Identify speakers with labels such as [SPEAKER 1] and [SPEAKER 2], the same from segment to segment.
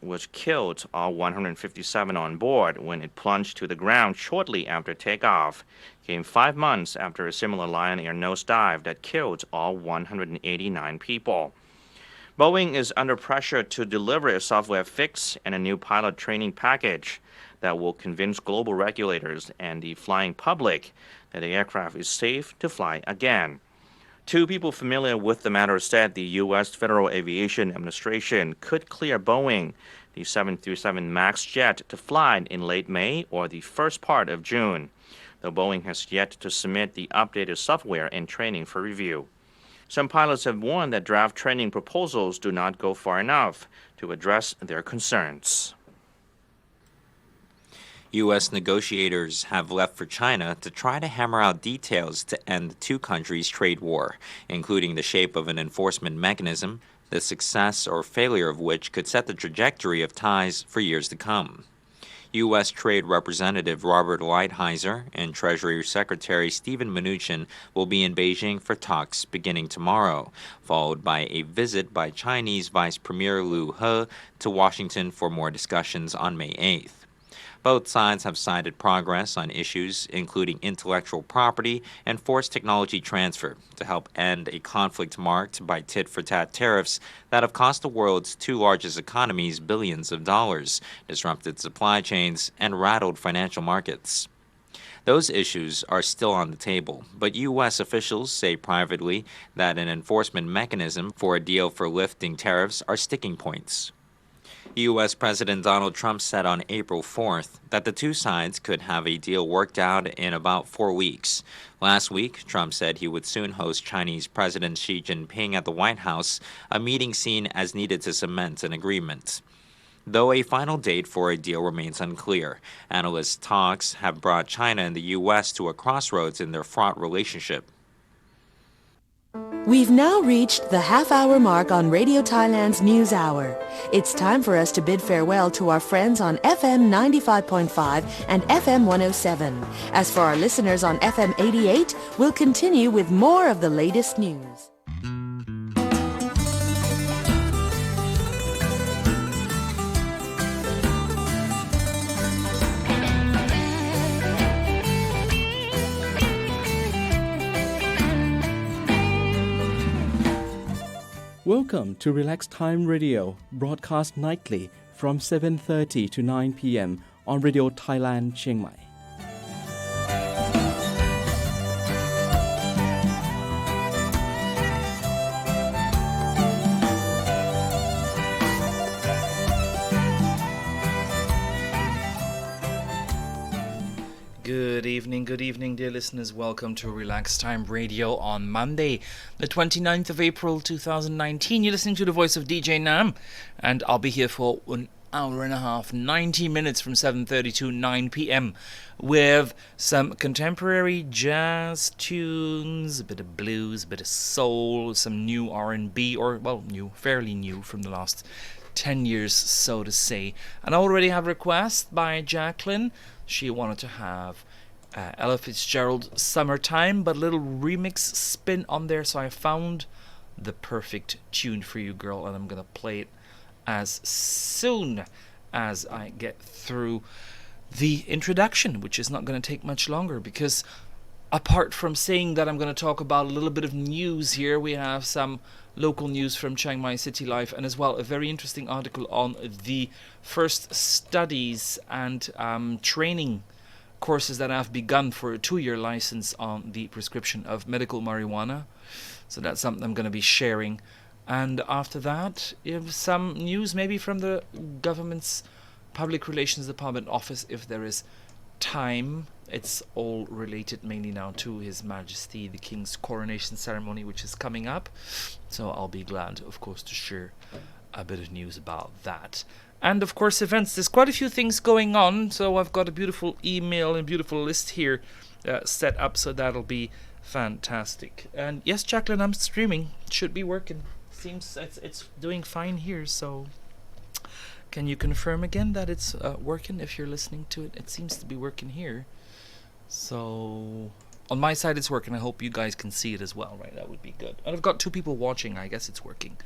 [SPEAKER 1] which killed all 157 on board when it plunged to the ground shortly after takeoff, came 5 months after a similar Lion Air nosedive that killed all 189 people. Boeing is under pressure to deliver a software fix and a new pilot training package that will convince global regulators and the flying public that the aircraft is safe to fly again. Two people familiar with the matter said the U.S. Federal Aviation Administration could clear Boeing, the 737 MAX jet, to fly in late May or the first part of June, though Boeing has yet to submit the updated software and training for review. Some pilots have warned that draft training proposals do not go far enough to address their concerns.
[SPEAKER 2] U.S. negotiators have left for China to try to hammer out details to end the two countries' trade war, including the shape of an enforcement mechanism, the success or failure of which could set the trajectory of ties for years to come. U.S. Trade Representative Robert Lighthizer and Treasury Secretary Steven Mnuchin will be in Beijing for talks beginning tomorrow, followed by a visit by Chinese Vice Premier Liu He to Washington for more discussions on May 8th. Both sides have cited progress on issues including intellectual property and forced technology transfer to help end a conflict marked by tit-for-tat tariffs that have cost the world's two largest economies billions of dollars, disrupted supply chains, and rattled financial markets. Those issues are still on the table, but U.S. officials say privately that an enforcement mechanism for a deal for lifting tariffs are sticking points. U.S. President Donald Trump said on April 4th that the two sides could have a deal worked out in about 4 weeks. Last week, Trump said he would soon host Chinese President Xi Jinping at the White House, a meeting seen as needed to cement an agreement. Though a final date for a deal remains unclear, analysts' talks have brought China and the U.S. to a crossroads in their fraught relationship.
[SPEAKER 3] We've now reached the half-hour mark on Radio Thailand's News Hour. It's time for us to bid farewell to our friends on FM 95.5 and FM 107. As for our listeners on FM 88, we'll continue with more of the latest news.
[SPEAKER 4] Welcome to Relax Time Radio, broadcast nightly from 7:30 to 9 p.m. on Radio Thailand, Chiang Mai.
[SPEAKER 5] Good evening, dear listeners. Welcome to Relax Time Radio on Monday, the 29th of April, 2019. You're listening to the voice of DJ Nam, and I'll be here for an hour and a half, 90 minutes from 7:30 to 9 p.m. with some contemporary jazz tunes, a bit of blues, a bit of soul, some new R&B, or, well, new, fairly new from the last 10 years, so to say. And I already have a request by Jacqueline. She wanted to have Ella Fitzgerald Summertime, but a little remix spin on there, so I found the perfect tune for you, girl, and I'm going to play it as soon as I get through the introduction, which is not going to take much longer, because apart from saying that I'm going to talk about a little bit of news here, we have some local news from Chiang Mai City Life, and as well a very interesting article on the first studies and training courses that have begun for a 2-year license on the prescription of medical marijuana. So that's something I'm going to be sharing. And after that, if some news maybe from the government's public relations department office, if there is time. It's all related mainly now to His Majesty the King's coronation ceremony, which is coming up. So I'll be glad, of course, to share a bit of news about that. And of course, events. There's quite a few things going on, so I've got a beautiful email and beautiful list here set up, so that'll be fantastic. And yes, Jacqueline, I'm streaming. It should be working. Seems it's doing fine here, so can you confirm again that it's working if you're listening to it? It seems to be working here. So On my side, it's working. I hope you guys can see it as well, right? That would be good. And I've got 2 people watching. I guess it's working.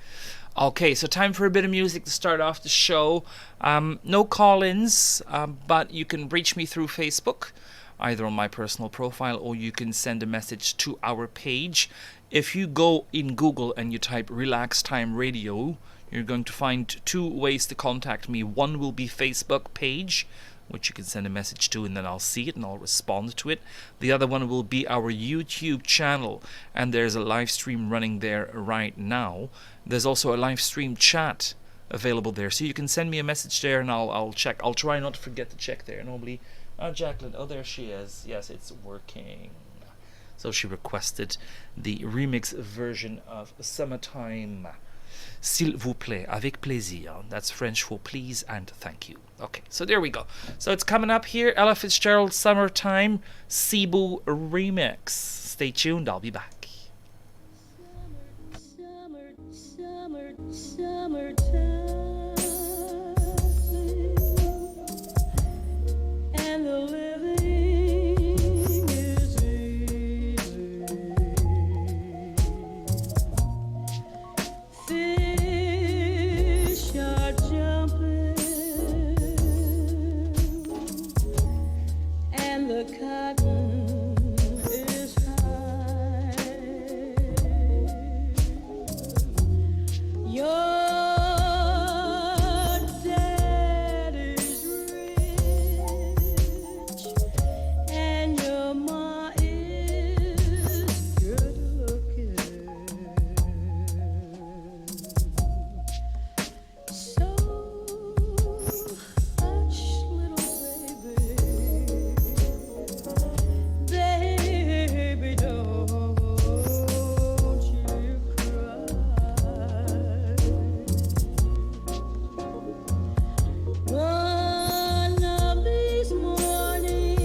[SPEAKER 5] Okay, so time for a bit of music to start off the show. No call-ins, but you can reach me through Facebook, either on my personal profile, or you can send a message to our page. If you go in Google and you type Relax Time Radio, you're going to find 2 ways to contact me. One will be Facebook page, which you can send a message to, and then I'll see it and I'll respond to it. The other one will be our YouTube channel, and there's a live stream running there right now. There's also a live stream chat available there, so you can send me a message there, and I'll check. I'll try not to forget to check there. Normally, Jacqueline, oh, there she is. Yes, it's working. So she requested the remix version of Summertime. S'il vous plaît, avec plaisir. That's French for please and thank you. Okay, so there we go. So it's coming up here. Ella Fitzgerald, Summertime, Cebu remix. Stay tuned, I'll be back.
[SPEAKER 6] Summertime, and the living is easy. Fish are jumping, and the cotton is high. Your dad is rich, and your ma is good looking. So hush, little baby, don't you cry. One of these mornings,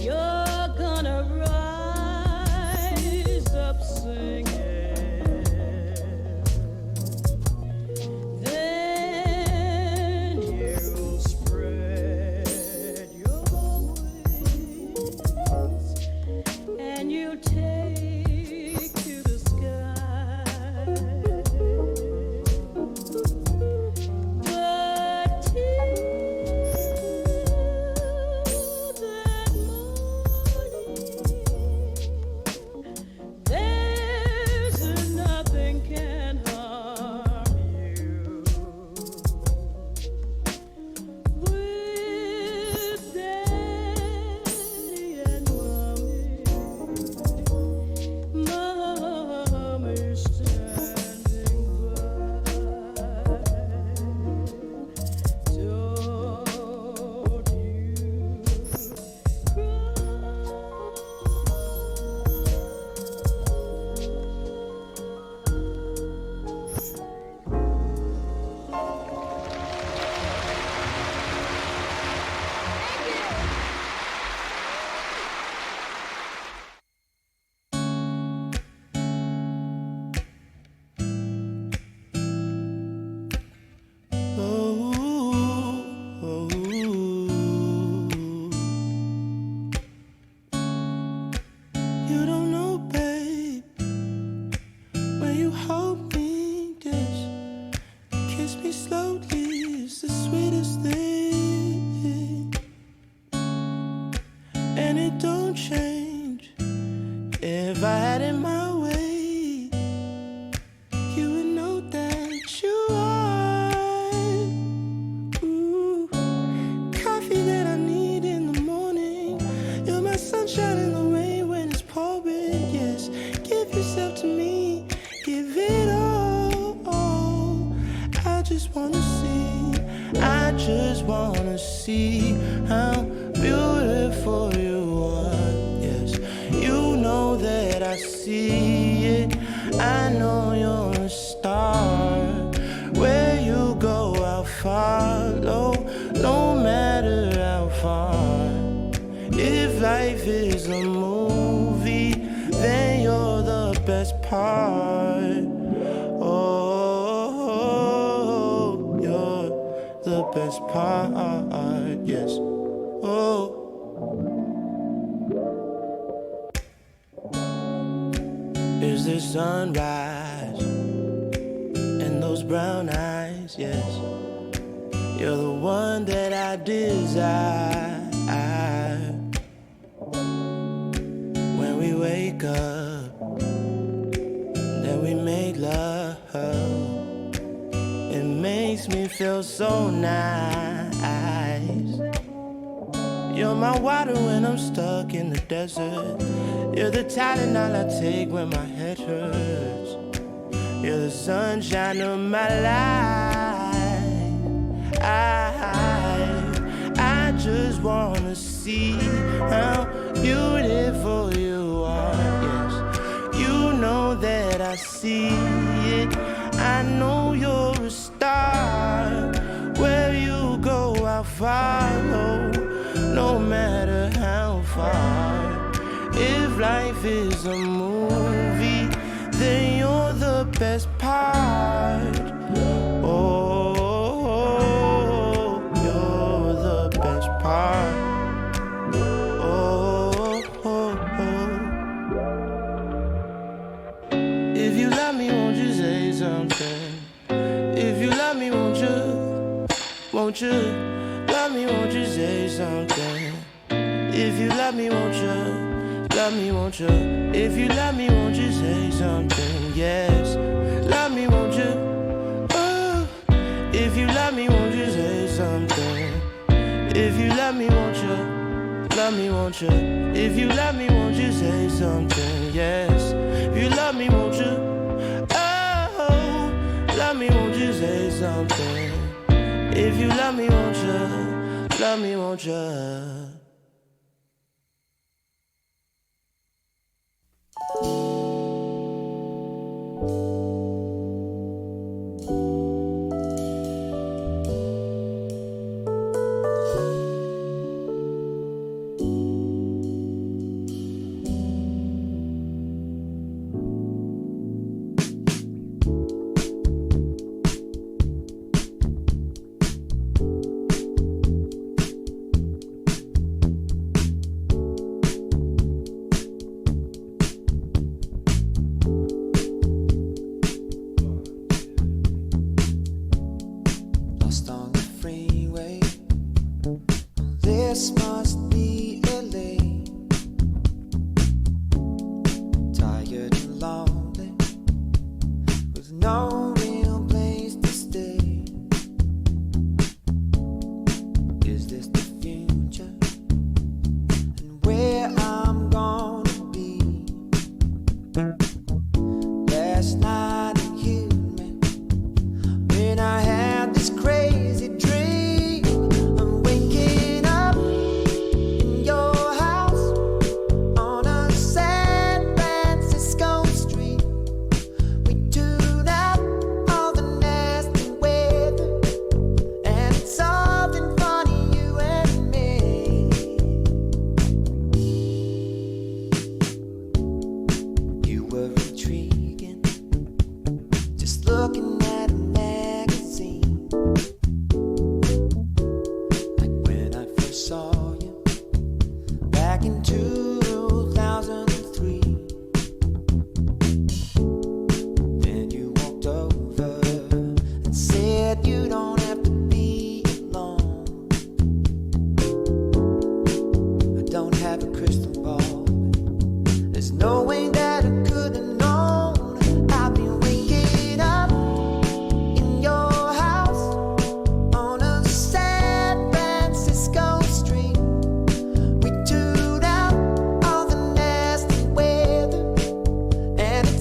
[SPEAKER 6] you're gonna rise up singing. Then you'll spread your wings and you take to the sky. But till that morning, there's nothing can harm you. With Daddy and Mommy's standing by. Don't you don't know, babe, when you hold me, just kiss me slowly, it's the sweetest thing. And it don't change. If I had it my way, you would know that you are. Ooh, coffee that I need in the morning. You're my sunshine in the rain when it's pouring. Yes, give yourself to me, give it all. I just wanna see how beautiful you are. Yes, you know that I see it. I know you're a star. Where you go, I'll follow, no matter how far. If life is a movie, then you're the best part. Oh, you're the best part, yes. Oh, is the sunrise and those brown eyes, yes. You're the one that I desire. When we wake up, then we make love. It makes me feel so nice. You're my water when I'm stuck in the desert. You're the Tylenol I take when my head hurts. You're the sunshine of my life. I just wanna see how beautiful you are, yes. You know that I see it. I know you're a star. Where you go, I'll follow, no matter how far. If life is a movie, then you're the best part. Oh, you're the best part. If you love me, won't you say something? If you love me, won't you? Won't you? Love me, won't you say something? If you love me, won't you? Love me, won't you? If you love me, won't you say something? Yes. Love me, won't you? Oh. If you love me, won't you say something? If you love me, won't you? Love me, won't you? If you love me, won't you say something? Yes. If you love me, won't you? Oh. Love me, won't you say something? If you love me, won't you? Love me, won't you?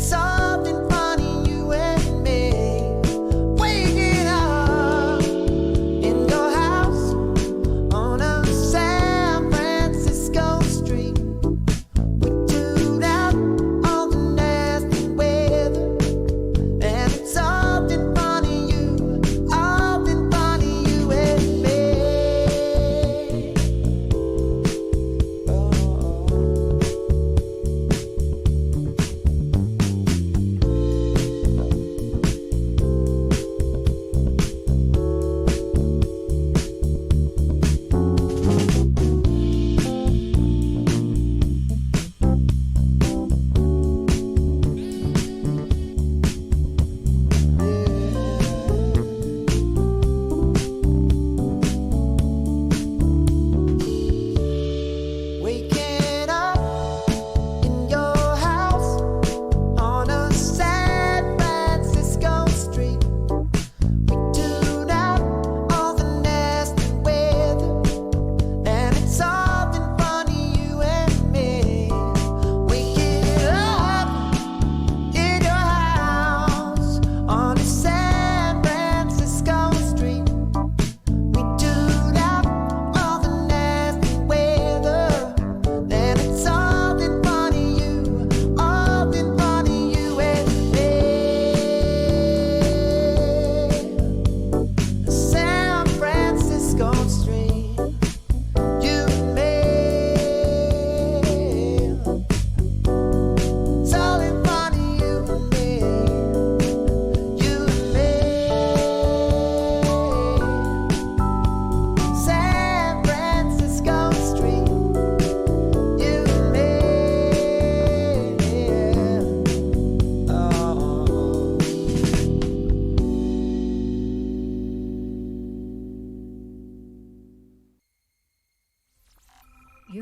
[SPEAKER 7] Something funny, you and me. Waking up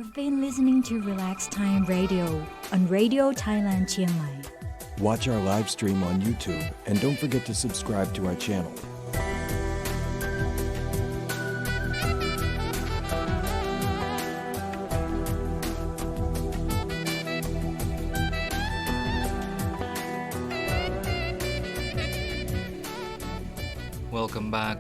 [SPEAKER 7] You've been listening to Relax Time Radio on Radio Thailand Chiang Mai.
[SPEAKER 8] Watch our live stream on YouTube and don't forget to subscribe to our channel.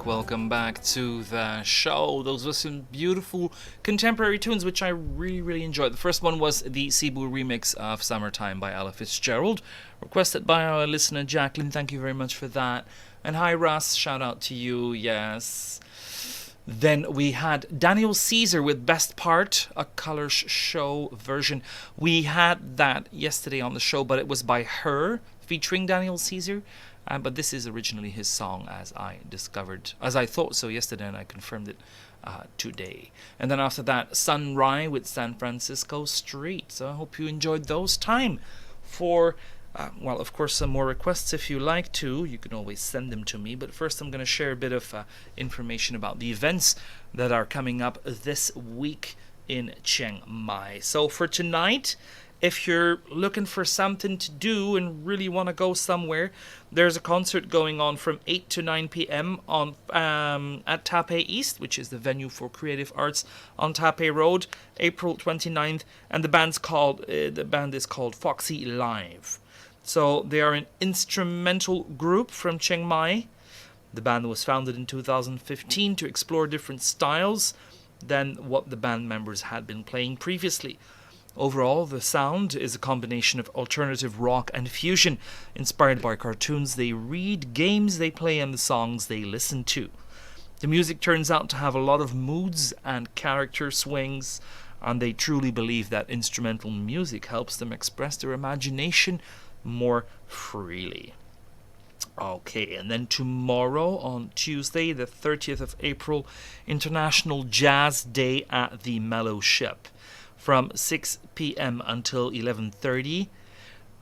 [SPEAKER 5] Welcome back to the show. Those were some beautiful contemporary tunes which I really enjoyed. The first one was the Cebu remix of Summertime by Ella Fitzgerald, requested by our listener Jacqueline. Thank you very much for that. And hi Russ, shout out to you, yes. Then we had Daniel Caesar with Best Part, a Colors Show version. We had that yesterday on the show, but it was by Her, featuring Daniel Caesar. But this is originally his song, as I thought so yesterday, and I confirmed it today. And then after that, Sun Ra with San Francisco Street. So I hope you enjoyed those. Time for, of course, some more requests if you like to. You can always send them to me. But first, I'm going to share a bit of information about the events that are coming up this week in Chiang Mai. So for tonight, if you're looking for something to do and really want to go somewhere, there's a concert going on from 8 to 9 p.m. on at Taipei East, which is the venue for creative arts on Taipei Road, April 29th, and the band is called Foxy Live. So they are an instrumental group from Chiang Mai. The band was founded in 2015 to explore different styles than what the band members had been playing previously. Overall, the sound is a combination of alternative rock and fusion, inspired by cartoons they read, games they play, and the songs they listen to. The music turns out to have a lot of moods and character swings, and they truly believe that instrumental music helps them express their imagination more freely. Okay, and then tomorrow, on Tuesday, the 30th of April, International Jazz Day at the Mellow Ship. From 6 p.m. until 11:30.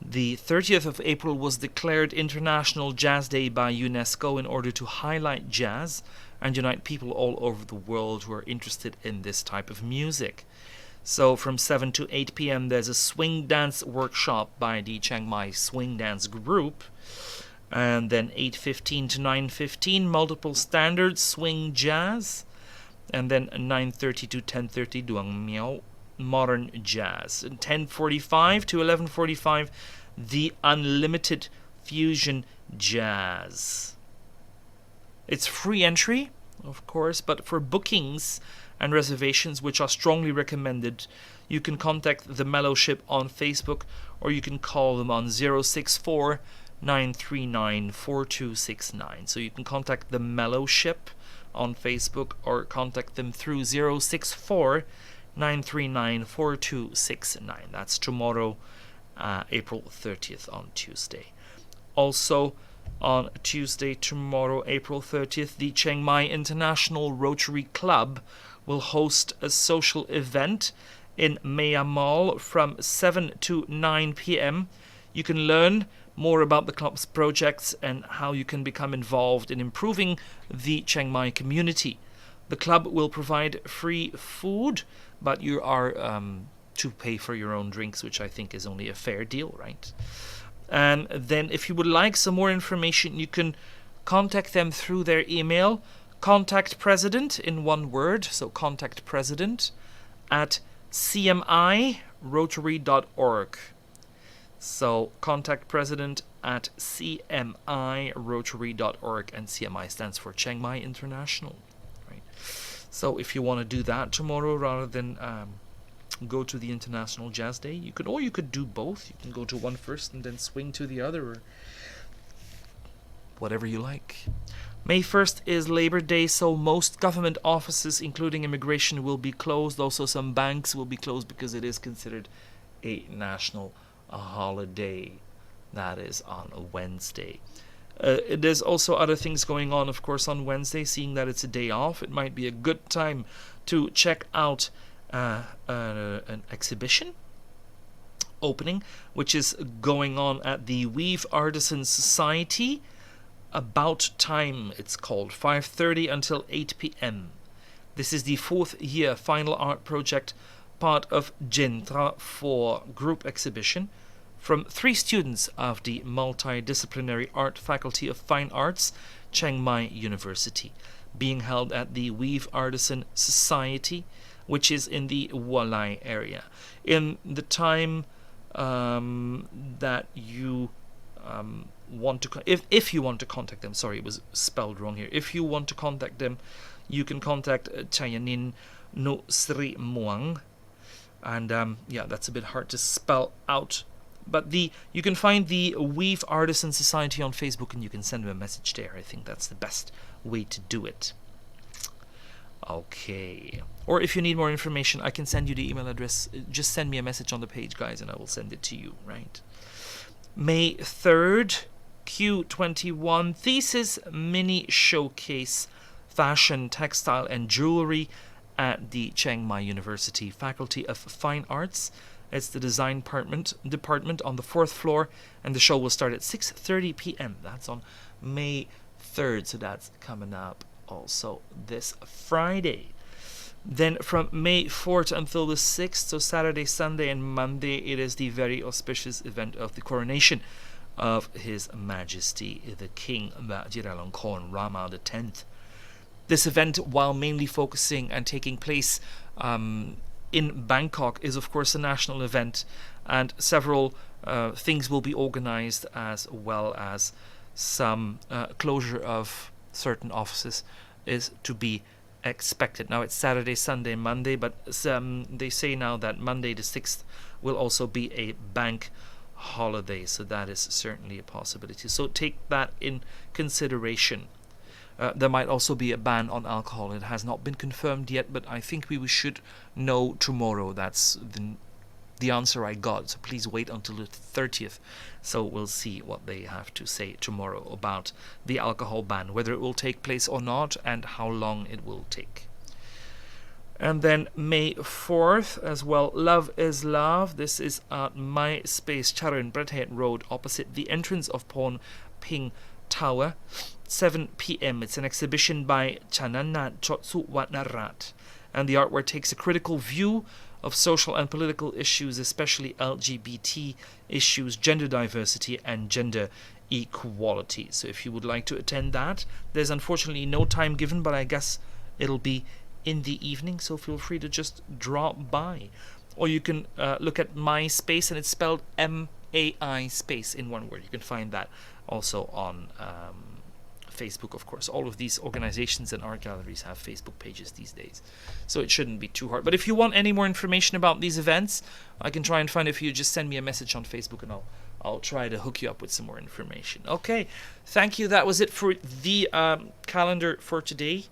[SPEAKER 5] The 30th of April was declared International Jazz Day by UNESCO in order to highlight jazz and unite people all over the world who are interested in this type of music. So from 7 to 8 p.m. there's a swing dance workshop by the Chiang Mai Swing Dance Group. And then 8:15 to 9:15, multiple standards swing jazz. And then 9:30 to 10:30, Duang Miao modern jazz. And 10:45 to 11:45, the unlimited fusion jazz. It's free entry, of course, but for bookings and reservations, which are strongly recommended, you can contact the Mellow Ship on Facebook, or you can call them on 064 939 4269. So you can contact the Mellow Ship on Facebook or contact them through 064 939 4269. That's tomorrow, April 30th, on Tuesday. Also, on Tuesday, tomorrow, April 30th, the Chiang Mai International Rotary Club will host a social event in Maya Mall from 7 to 9 p.m. You can learn more about the club's projects and how you can become involved in improving the Chiang Mai community. The club will provide free food, but you are to pay for your own drinks, which I think is only a fair deal, right? And then if you would like some more information, you can contact them through their email, contactpresident in one word, so contactpresident at cmirotary.org. So contactpresident at cmirotary.org, and CMI stands for Chiang Mai International. So if you want to do that tomorrow rather than go to the International Jazz Day, you could do both. You can go to one first and then swing to the other, or whatever you like. May 1st is Labor Day, so most government offices, including immigration, will be closed. Also, some banks will be closed because it is considered a national holiday. That is on a Wednesday. There's also other things going on, of course, on Wednesday. Seeing that it's a day off, it might be a good time to check out an exhibition opening, which is going on at the Weave Artisan Society. About Time, it's called, 5:30 until 8 p.m. This is the 4th year final art project part of Jintra for group exhibition from 3 students of the Multidisciplinary Art Faculty of Fine Arts, Chiang Mai University, being held at the Weave Artisan Society, which is in the Walai area. In the time that you want to, if you want to contact them, sorry, it was spelled wrong here. If you want to contact them, you can contact Chayanin No Sri Muang, and yeah, that's a bit hard to spell out. But you can find the Weave Artisan Society on Facebook, and you can send them a message there. I think that's the best way to do it. Okay. Or if you need more information, I can send you the email address. Just send me a message on the page, guys, and I will send it to you, right? May 3rd, Q21 Thesis Mini Showcase Fashion, Textile and Jewelry at the Chiang Mai University Faculty of Fine Arts. It's the design department on the 4th floor, and the show will start at 6:30 p.m. That's on May 3rd, so that's coming up also this Friday. Then from May 4th until the 6th, so Saturday, Sunday, and Monday, it is the very auspicious event of the coronation of His Majesty the King Vajiralongkorn Rama X. This event, while mainly focusing and taking place in Bangkok, is of course a national event, and several things will be organized, as well as some closure of certain offices is to be expected. Now it's Saturday, Sunday, Monday, but they say now that Monday the 6th will also be a bank holiday, so that is certainly a possibility. So take that in consideration. There might also be a ban on alcohol. It has not been confirmed yet, but I think we should know tomorrow. That's the answer I got. So please wait until the 30th. So we'll see what they have to say tomorrow about the alcohol ban, whether it will take place or not, and how long it will take. And then May 4th as well, Love is Love. This is at My Space Charan Bradhead Road, opposite the entrance of Pon Ping Tower, 7 p.m. It's an exhibition by Chananat Chotsu Watnarat, and the artwork takes a critical view of social and political issues, especially LGBT issues, gender diversity, and gender equality. So if you would like to attend that, there's unfortunately no time given, but I guess it'll be in the evening, so feel free to just drop by. Or you can look at My Space, and it's spelled M-A-I space in one word. You can find that also on Facebook, of course. All of these organizations and art galleries have Facebook pages these days, so it shouldn't be too hard. But if you want any more information about these events, I can try and find it for you. Just send me a message on Facebook, and I'll try to hook you up with some more information. Okay, thank you. That was it for the calendar for today,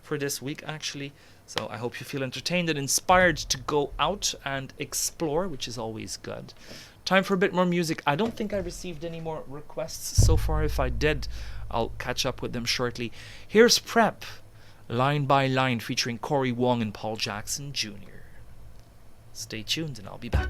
[SPEAKER 5] for this week actually. So I hope you feel entertained and inspired to go out and explore, which is always good. Time for a bit more music. I don't think I received any more requests so far. If I did, I'll catch up with them shortly. Here's Prep, Line by Line, featuring Corey Wong and Paul Jackson Jr. Stay tuned and I'll be back.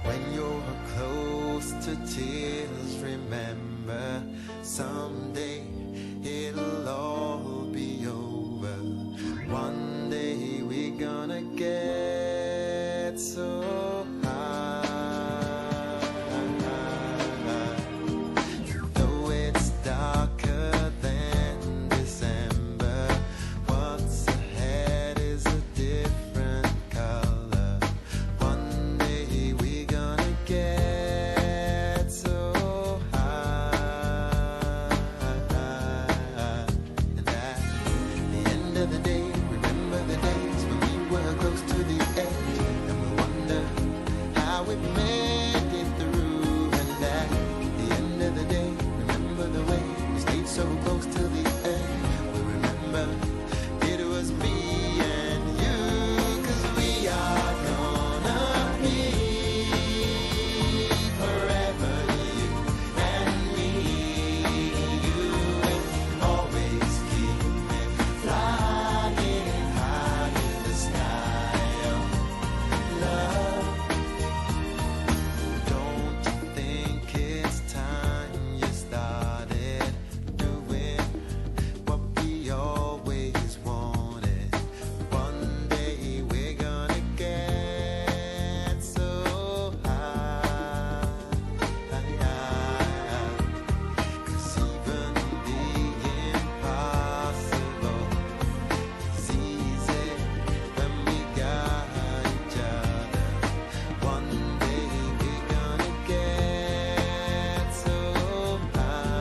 [SPEAKER 6] When you're close to tears, remember someday it'll all be over. One day we're gonna get so high. Though it's darker than December, what's ahead is a different color. One day we're gonna get so high. And at the end of the day, remember the days when we were close to the edge, and we wonder how we made it through. And at the end of the day, remember the way we stayed so close till the end. We remember it was me and you, 'cause we are gonna be forever, you and me. You will always keep me flying high in the sky of love. Don't you think it's time you started doing what we always wanted? One day we're gonna get so high. 'Cause even the impossible is easy when we got each other. One day we're gonna get so high.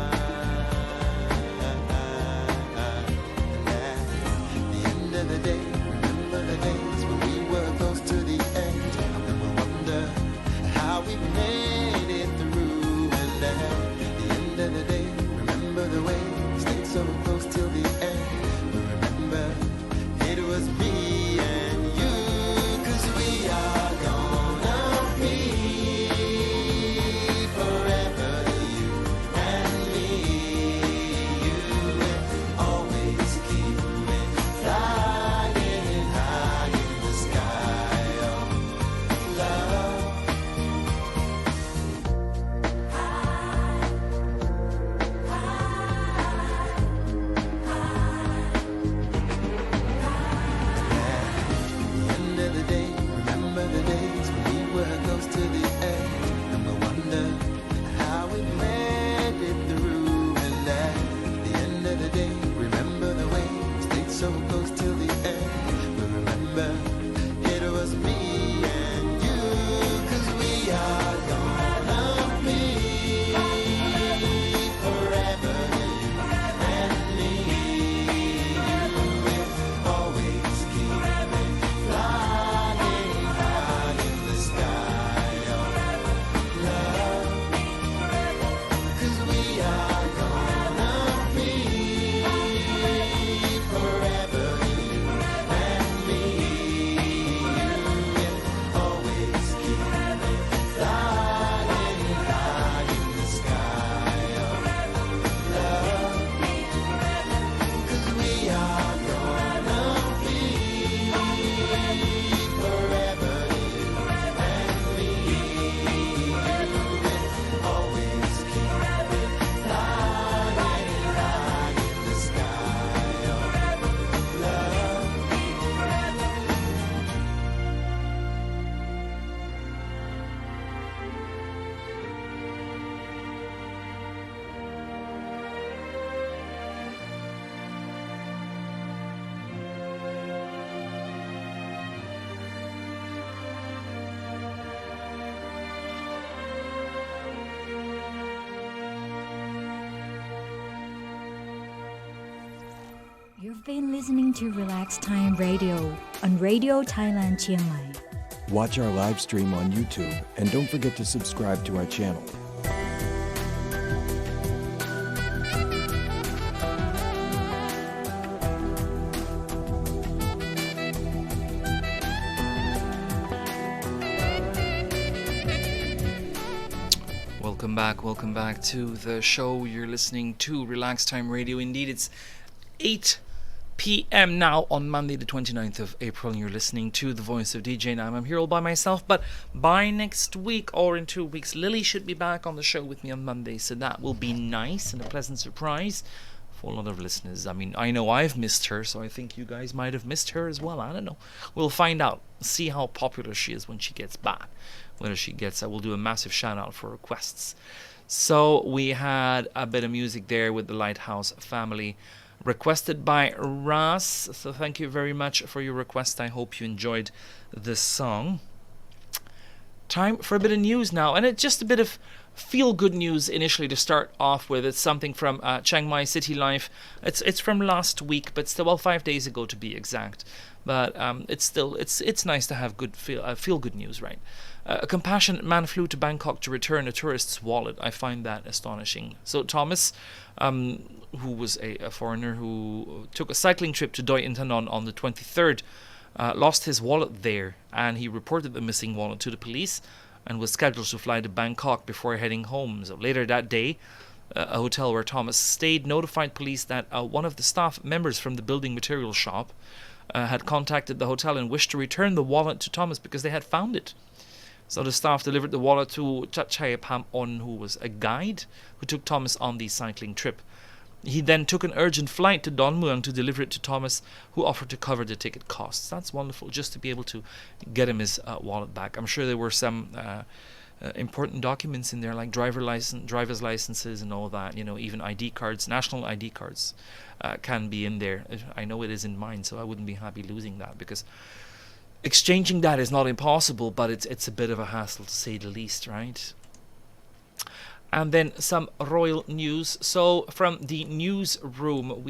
[SPEAKER 6] And at the end of the day, remember the days when we were close to the end, and we wonder how we made it through. And at the end of the day, remember the way we stayed so close till the end. We remember it was me and you, 'cause we are gonna be forever, you and me. You will always keep me flying high in the sky of love. At the end of the day, remember the days when we were close to the edge, and we wonder how we made it through. And at the end of the day, remember the way we stayed so close till the end. We remember it was me and you, 'cause we are gonna be forever, you and me. You will always keep me flying high in the sky of love. 'Cause we are gonna be forever, you and me. You will always keep me flying high in the sky of love. 'Cause we are gonna be forever, you and me. You will always keep me flying high in the sky of love.
[SPEAKER 7] You've been listening to Relax Time Radio on Radio Thailand Chiang Mai.
[SPEAKER 8] Watch our live stream on YouTube and don't forget to subscribe to our channel.
[SPEAKER 5] Welcome back to the show. You're listening to Relax Time Radio. Indeed, it's 8 p.m. now on Monday the 29th of April, and you're listening to The Voice of DJ Nam. I'm here all by myself, but by next week or in 2 weeks, Lily should be back on the show with me on Monday, so that will be nice and a pleasant surprise for a lot of listeners. I mean, I know I've missed her, so I think you guys might have missed her as well. I don't know. We'll find out. See how popular she is when she gets back. Whether she gets, I will do a massive shout out for requests. So we had a bit of music there with the Lighthouse Family, requested by Ras. So thank you very much for your request. I hope you enjoyed this song. Time for a bit of news now, and it's just a bit of feel-good news initially to start off with. It's something from Chiang Mai City Life. It's from last week, but still, well, 5 days ago to be exact. But it's nice to have good feel-good news, right? A compassionate man flew to Bangkok to return a tourist's wallet. I find that astonishing. So Thomas, who was a foreigner who took a cycling trip to Doi Inthanon on the 23rd, lost his wallet there, and he reported the missing wallet to the police and was scheduled to fly to Bangkok before heading home. So later that day, a hotel where Thomas stayed notified police that one of the staff members from the building material shop had contacted the hotel and wished to return the wallet to Thomas because they had found it. So the staff delivered the wallet to Chachai Pam On, who was a guide who took Thomas on the cycling trip. He then took an urgent flight to Don Mueang to deliver it to Thomas, who offered to cover the ticket costs. That's wonderful, just to be able to get him his wallet back. I'm sure there were some important documents in there, like driver's licenses and all that. You know, even ID cards, national ID cards can be in there. I know it is in mine, so I wouldn't be happy losing that, because exchanging that is not impossible, but it's a bit of a hassle to say the least, right? And then some royal news. So from the newsroom,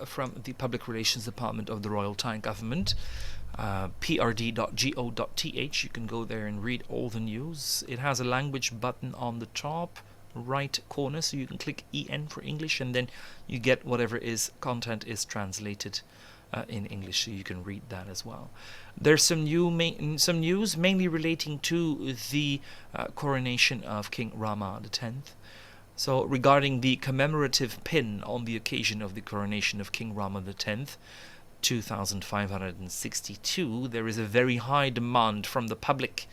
[SPEAKER 5] from the Public Relations Department of the Royal Thai Government, prd.go.th, you can go there and read all the news. It has a language button on the top right corner, so you can click EN for English, and then you get whatever content is translated in English, so you can read that as well. There's some news mainly relating to the coronation of King Rama X. So regarding the commemorative pin on the occasion of the coronation of King Rama X, 2562, there is a very high demand from the public.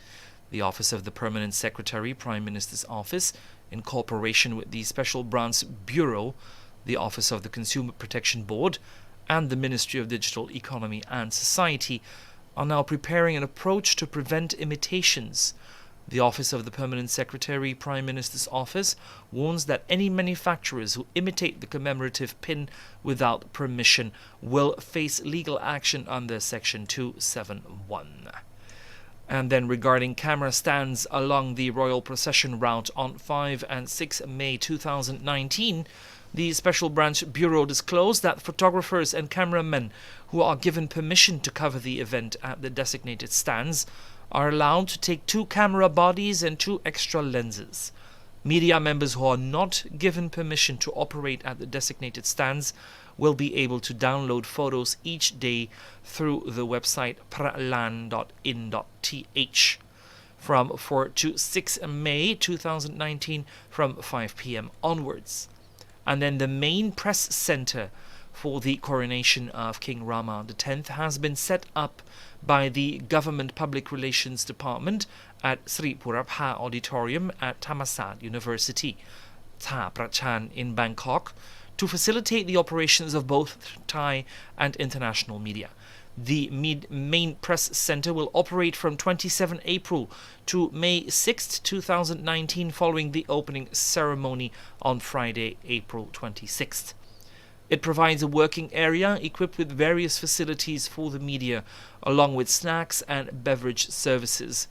[SPEAKER 5] The Office of the Permanent Secretary, Prime Minister's Office, in cooperation with the Special Branch Bureau, the Office of the Consumer Protection Board, and the Ministry of Digital Economy and Society, are now preparing an approach to prevent imitations. The Office of the Permanent Secretary, Prime Minister's Office, warns that any manufacturers who imitate the commemorative pin without permission will face legal action under Section 271. And then regarding camera stands along the royal procession route on 5 and 6 May 2019, the Special Branch Bureau disclosed that photographers and cameramen who are given permission to cover the event at the designated stands are allowed to take 2 camera bodies and 2 extra lenses. Media members who are not given permission to operate at the designated stands will be able to download photos each day through the website pralan.in.th from 4 to 6 May 2019 from 5 p.m. onwards. And then the main press center for the coronation of King Rama X has been set up by the Government Public Relations Department at Sri Purabha Auditorium at Thammasat University, Tha Prachan in Bangkok, to facilitate the operations of both Thai and international media. The main press center will operate from 27 April to May 6, 2019, following the opening ceremony on Friday, April 26th. It provides a working area equipped with various facilities for the media, along with snacks and beverage services.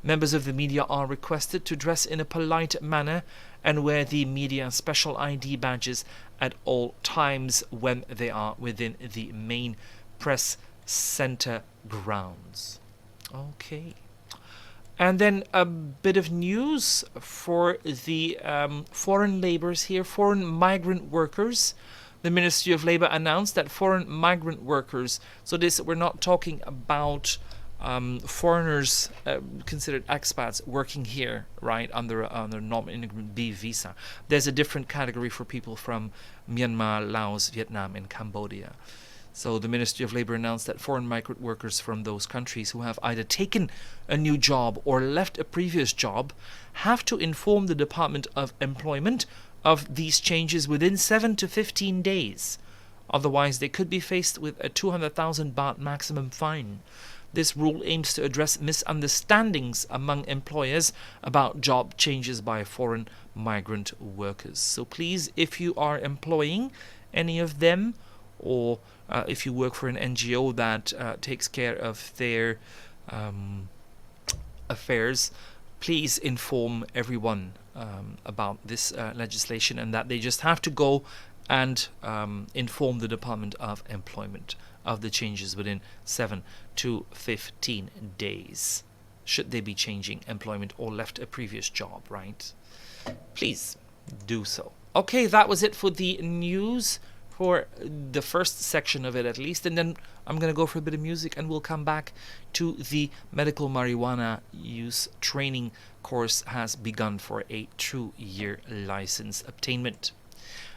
[SPEAKER 5] Members of the media are requested to dress in a polite manner and wear the media special ID badges at all times when they are within the main press center grounds. Okay. And then a bit of news for the foreign laborers here, foreign migrant workers. The Ministry of Labour announced that foreign migrant workers, so this, we're not talking about foreigners considered expats working here, right, under non-immigrant B visa. There's a different category for people from Myanmar, Laos, Vietnam, and Cambodia. So the Ministry of Labour announced that foreign migrant workers from those countries who have either taken a new job or left a previous job have to inform the Department of Employment of these changes within 7 to 15 days. Otherwise, they could be faced with a 200,000 baht maximum fine. This rule aims to address misunderstandings among employers about job changes by foreign migrant workers. So please, if you are employing any of them, or if you work for an NGO that takes care of their affairs, please inform everyone about this legislation, and that they just have to go and inform the Department of Employment of the changes within 7 to 15 days, should they be changing employment or left a previous job, right? Please do so. Okay, that was it for the news, for the first section of it at least, and then I'm going to go for a bit of music and we'll come back to the medical marijuana use training course has begun for a 2-year license obtainment.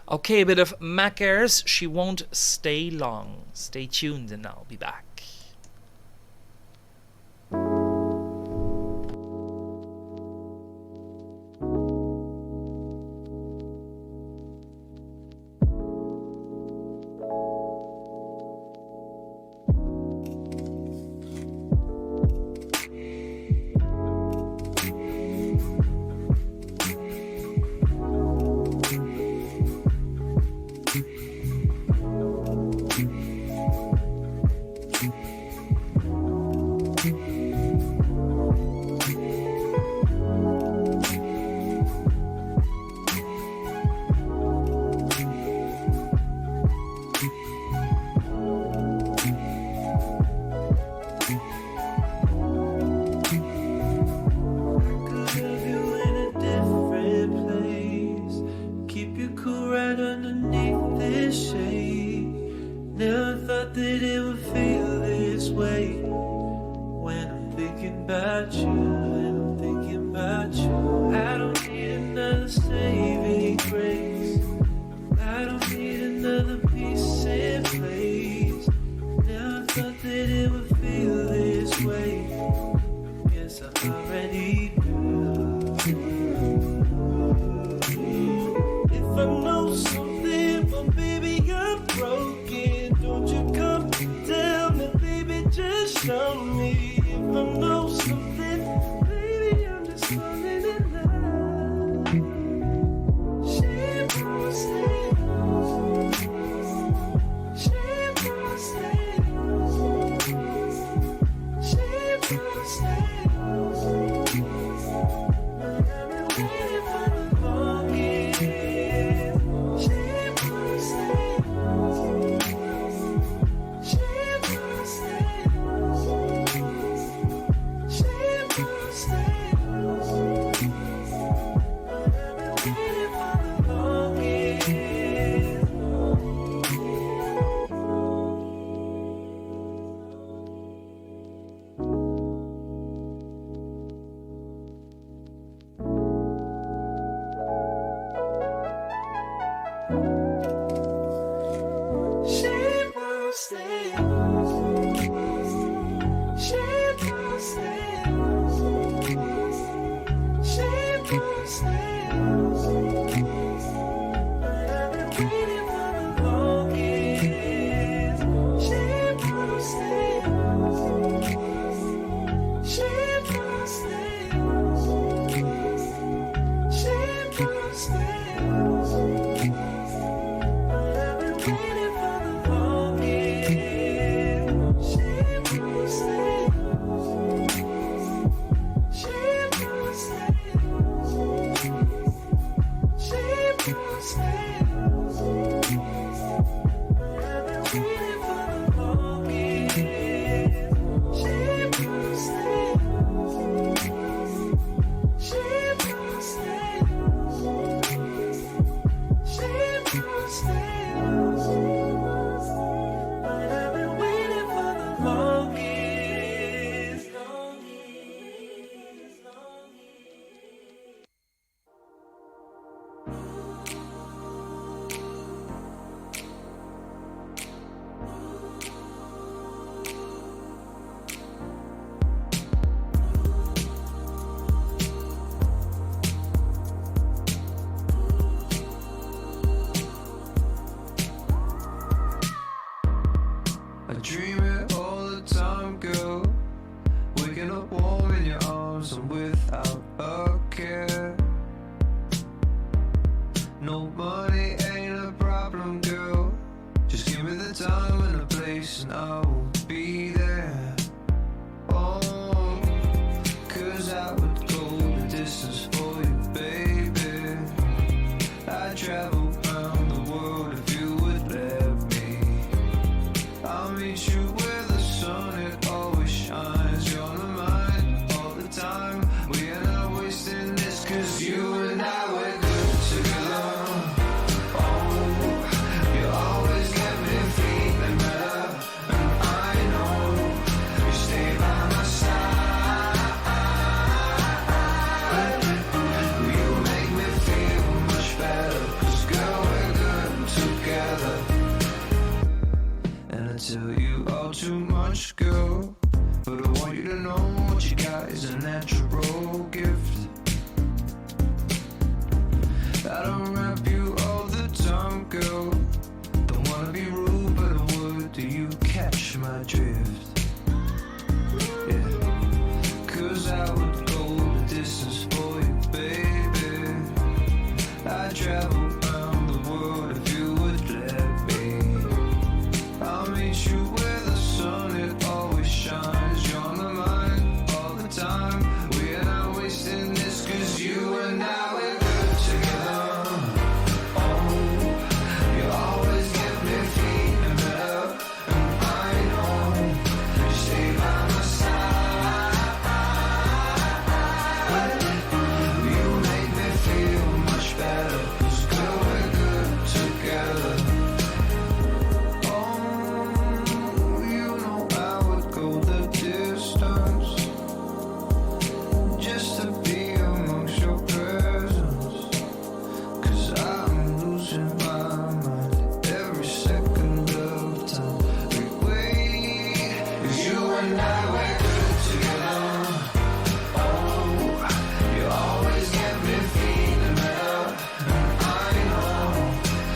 [SPEAKER 5] Okay, a bit of Mac Ayres, She Won't Stay Long. Stay tuned and I'll be back.
[SPEAKER 6] will be there. Oh, 'cause I would go the distance for you, baby. I'd travel around the world if you would let me. I'll meet you where the sun, it always shines. You're on my mind all the time. We are not wasting this, 'cause you and I were good together. Oh, you always get me feeling better. And I know you stay by my side. You make me feel much better, 'cause girl, we're good together. And I tell you all too much, girl, but I want you to know what you got is a natural gift. I don't rap you all the time, girl. Don't wanna be rude, but I would. Do you catch my drift? Yeah. 'Cause I would go the distance for you, baby. I'd travel around the world if you would let me. I'll meet you where the sun, it always shines. You're on my mind all the time. We are not wasting this, 'cause you and I, we're good together. Oh, you always get me feeling better. And I know you stay by my side. You make me feel much better, 'cause girl, we're good together. Oh, you know I would go the distance just to be amongst your presence. 'Cause I'm losing my mind every second of time. We wait, 'cause you and I, we're good together. Oh, you always get me feeling better. And I know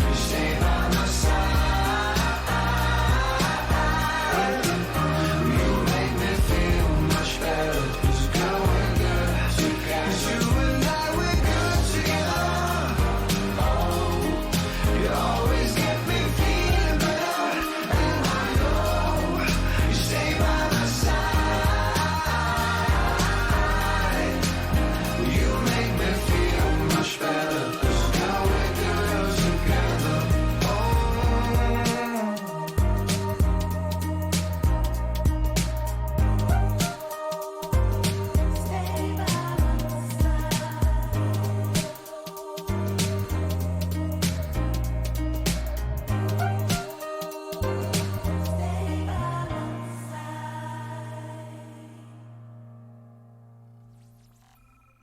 [SPEAKER 6] you stay by my side. You make me feel much better, 'cause girl, we're good together. 'Cause you and I, we're good together. Oh, you always get me feeling better. And I know you stay by my side. You make me feel much better, 'cause girl, we're good together. Oh.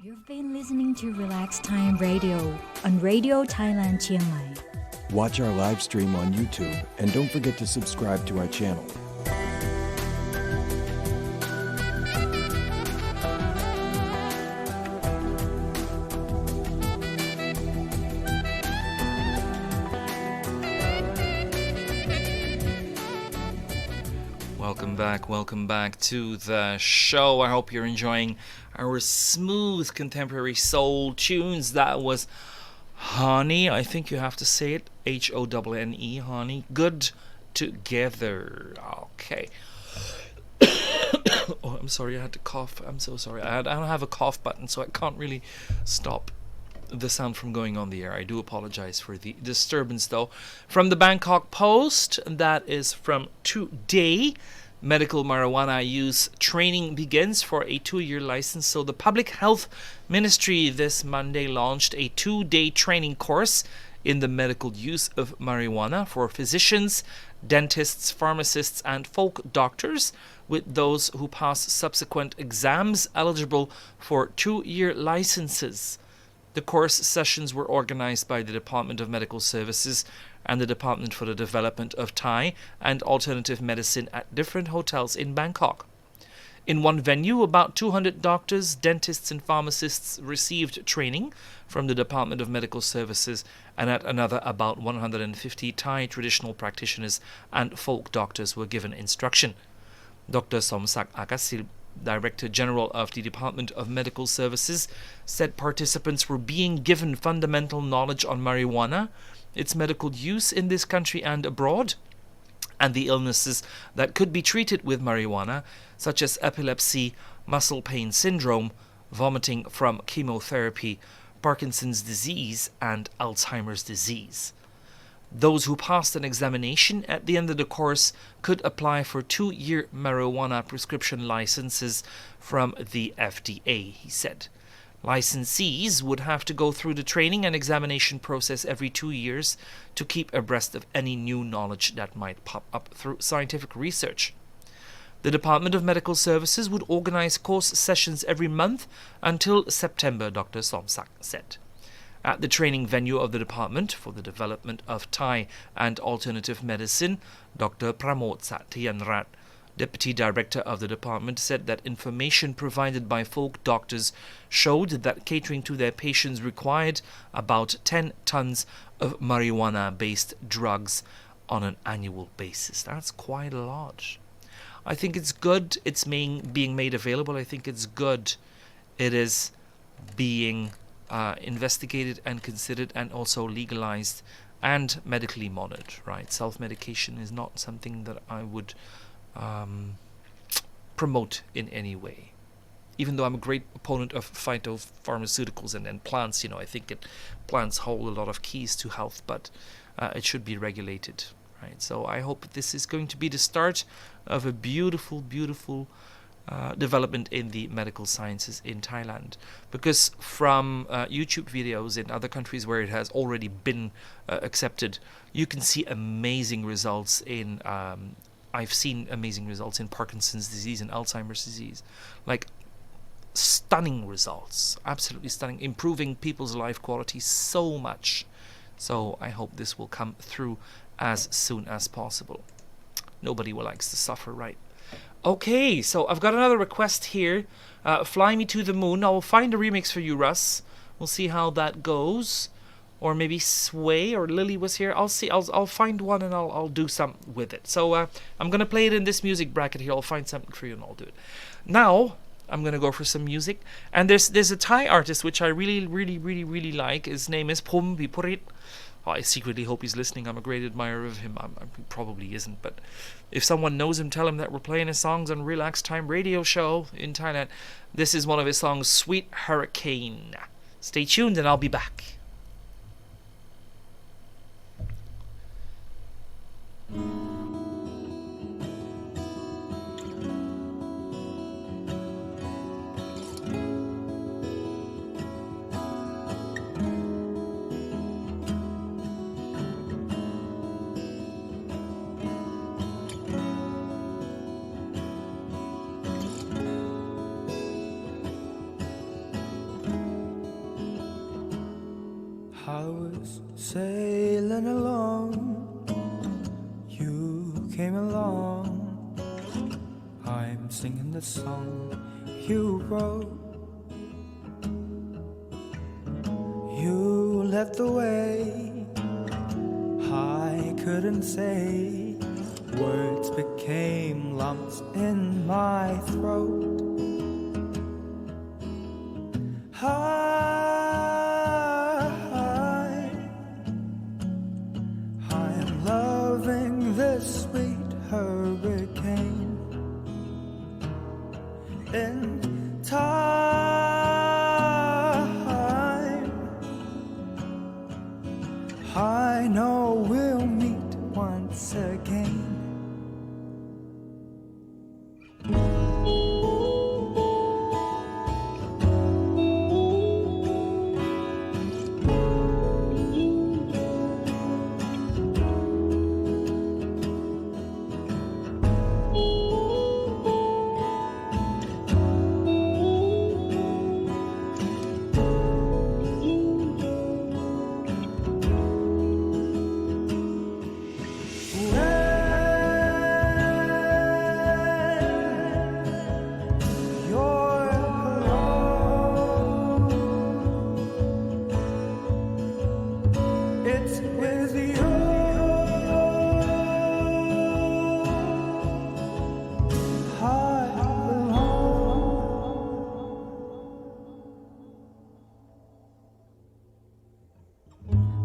[SPEAKER 7] You've been listening to Relax Time Radio on Radio Thailand Chiang Mai.
[SPEAKER 8] Watch our live stream on YouTube and don't forget to subscribe to our channel.
[SPEAKER 5] Welcome back to the show. I hope you're enjoying our smooth contemporary soul tunes. That was Honey. I think you have to say it Honne, Honey. Good together. Okay. Oh, I'm sorry, I had to cough. I'm so sorry. I don't have a cough button, so I can't really stop the sound from going on the air. I do apologize for the disturbance, though. From the Bangkok Post, that is from today. Medical marijuana use training begins for a 2-year license. So the Public Health Ministry this Monday launched a 2-day training course in the medical use of marijuana for physicians, dentists, pharmacists, and folk doctors, with those who pass subsequent exams eligible for 2-year licenses. The course sessions were organized by the Department of Medical Services and the Department for the Development of Thai and Alternative Medicine at different hotels in Bangkok. In one venue, about 200 doctors, dentists, and pharmacists received training from the Department of Medical Services, and at another, about 150 Thai traditional practitioners and folk doctors were given instruction. Dr. Somsak Akasil, Director General of the Department of Medical Services, said participants were being given fundamental knowledge on marijuana, its medical use in this country and abroad, and the illnesses that could be treated with marijuana, such as epilepsy, muscle pain syndrome, vomiting from chemotherapy, Parkinson's disease, and Alzheimer's disease. Those who passed an examination at the end of the course could apply for 2-year marijuana prescription licenses from the FDA, he said. Licensees would have to go through the training and examination process every 2 years to keep abreast of any new knowledge that might pop up through scientific research. The Department of Medical Services would organize course sessions every month until September, Dr. Somsak said. At the training venue of the Department for the Development of Thai and Alternative Medicine, Dr. Pramod Satyanrat, Deputy Director of the department, said that information provided by folk doctors showed that catering to their patients required about 10 tons of marijuana-based drugs on an annual basis. That's quite a lot. I think it's good it's being made available. I think it's good it is being investigated and considered and also legalized and medically monitored, right? Self-medication is not something that I would promote in any way. Even though I'm a great opponent of phytopharmaceuticals and plants, I think plants hold a lot of keys to health, but it should be regulated, right? So I hope this is going to be the start of a beautiful, beautiful development in the medical sciences in Thailand, because from YouTube videos in other countries where it has already been accepted, you can see amazing results in I've seen amazing results in Parkinson's disease and Alzheimer's disease, like stunning results, absolutely stunning, improving people's life quality so much. So I hope this will come through as soon as possible. Nobody likes to suffer, right? Okay, so I've got another request here. Fly Me to the Moon. I'll find a remix for you, Russ. We'll see how that goes. Or maybe Sway or Lily was here. I'll see. I'll find one and I'll do something with it. So I'm gonna play it in this music bracket here. I'll find something for you and I'll do it. Now I'm gonna go for some music. And there's a Thai artist which I really like. His name is Phum Vipurit. Oh, I secretly hope he's listening. I'm a great admirer of him. He probably isn't, but if someone knows him, tell him that we're playing his songs on Relax Time Radio Show in Thailand. This is one of his songs, Sweet Hurricane. Stay tuned and I'll be back.
[SPEAKER 6] I was sailing along, you came along. I'm singing the song you wrote. You led the way, I couldn't say. Words became lumps in my throat. I'm loving this sweet hurricane. In time, I know we'll meet once again.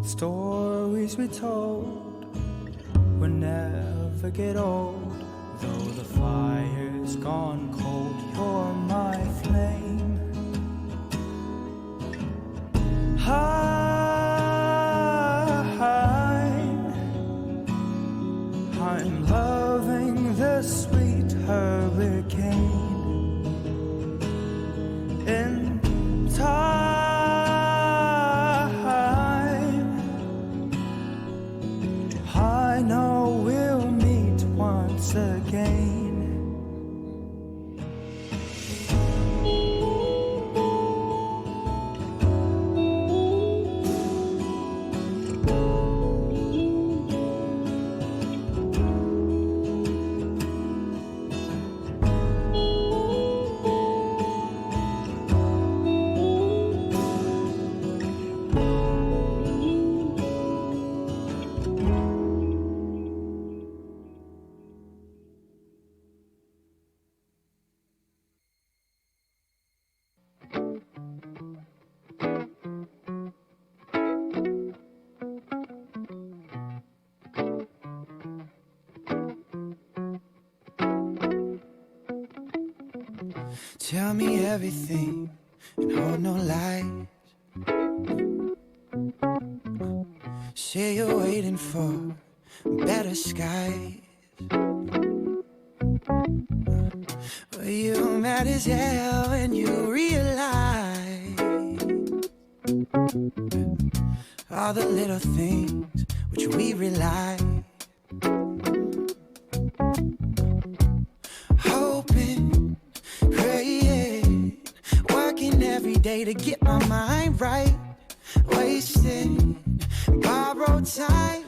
[SPEAKER 6] Stories we told were never never get old. Though the fire's gone cold, you're my flame. I'm loving the sweet hurricane. In time, I know we'll meet once again. Tell me everything and hold no lies. Say you're waiting for better skies. Well, you're mad as hell when you realize all the little things which we rely. Hoping, praying, working every day to get my mind right. Wasting borrowed time.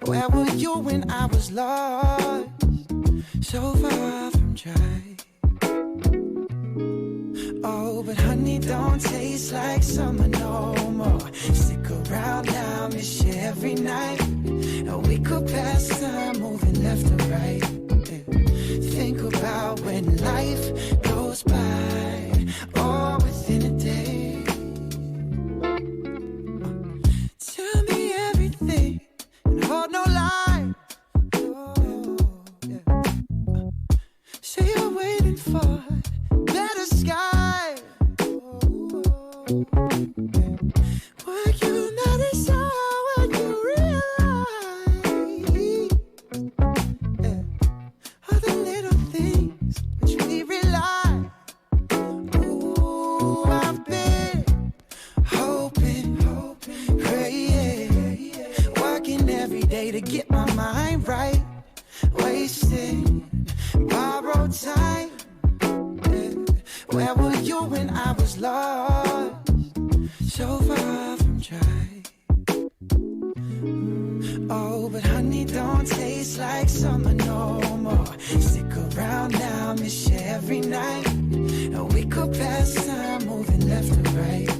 [SPEAKER 6] Where were you when I was lost? So far from dry. Oh, but honey don't taste like summer no more. Stick around now, miss you every night. And we could pass time moving left or right. Think about when life goes by, all within a day. Tell me everything and hold no lie. Oh, yeah. Say you're waiting for better sky. Were you not as hard when you realize all the little things which we rely? Ooh, I've been hoping, praying, working every day to get my mind right. Wasting borrowed time. Where were you when I was lost? So far from dry. Oh, but honey don't taste like summer no more. Stick around now, miss you every night. And we could pass time moving left or right.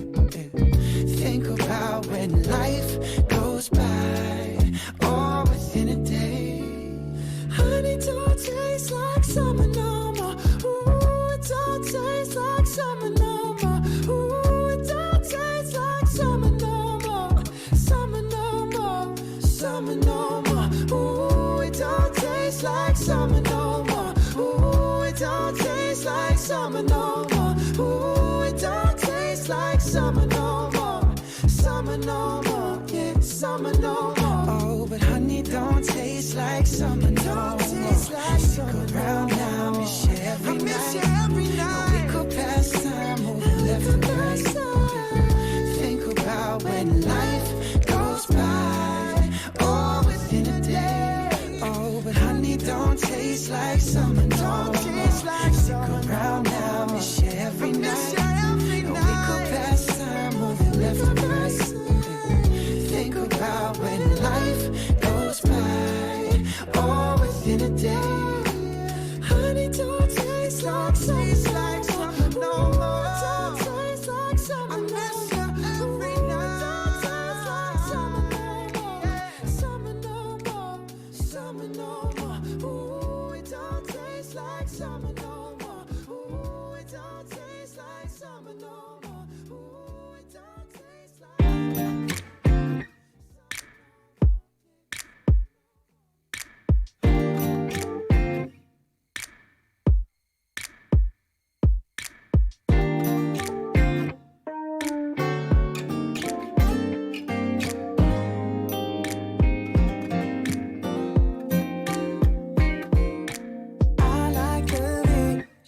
[SPEAKER 6] Think about when life goes by, all within a day. Honey don't taste like summer no more. Ooh, it don't taste like summer no more. Ooh, it don't taste like summer no more. Summer no more. Summer no more. Ooh, it don't taste like summer no more. Ooh, it don't taste like summer no more. Ooh, it don't taste like summer no more. Summer no more. Yeah, summer no more. Oh, but honey don't taste like summer no more. Stick around now, miss you every night. We could pass time moving left and right. Think about when life goes by, all within a day. Oh, but honey don't taste like summer no more. Stick around now, miss you every night. We could pass time moving left and right. Think about when life goes by, all within a day. Honey don't taste like summer no more. Don't taste like summer no more. Every night. Don't taste like summer no more. Summer no more. Summer no more. Ooh, it don't taste like summer no more. Ooh, it don't taste like summer no more. Ooh, it don't taste like.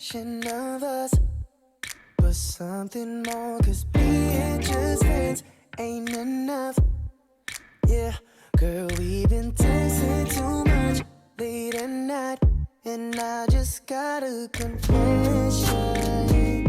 [SPEAKER 6] version of us, but something more, 'cause being just friends ain't enough. Yeah, girl, we've been dancing too much late at night, and I just got a confession, yeah.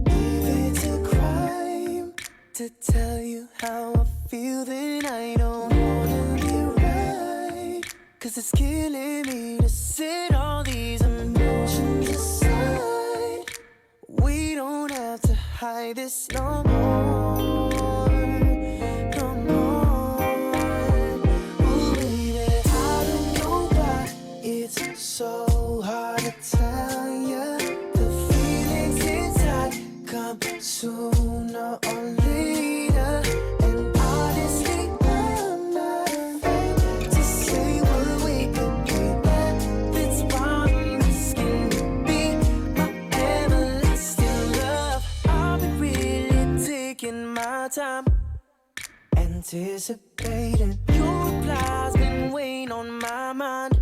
[SPEAKER 6] If it's a crime to tell you how I feel, then I don't wanna be right, 'cause it's killing me to set all these emotions aside. We don't have to hide this no more, no more. Ooh, baby, I don't know why it's so hard to tell ya. The feelings inside come sooner or later, and honestly, I'm not afraid to say what we could be back. That's why I'm asking to be my everlasting love. I've been really taking my time, anticipating your replies, been weighing on my mind.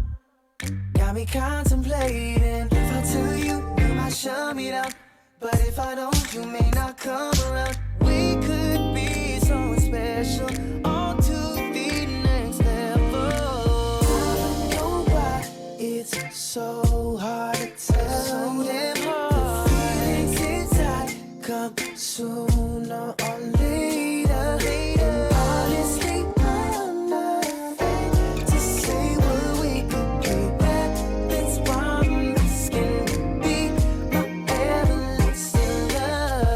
[SPEAKER 6] Got me contemplating. If I tell you, you might shut me down, but if I don't, you may not come around. We could be so special, on to the next level. I don't know why it's so hard to tell. So damn hard. The feelings inside come sooner or later. And honestly, I'm not afraid to say what we could be back. That's why I'm asking to be my everlasting love.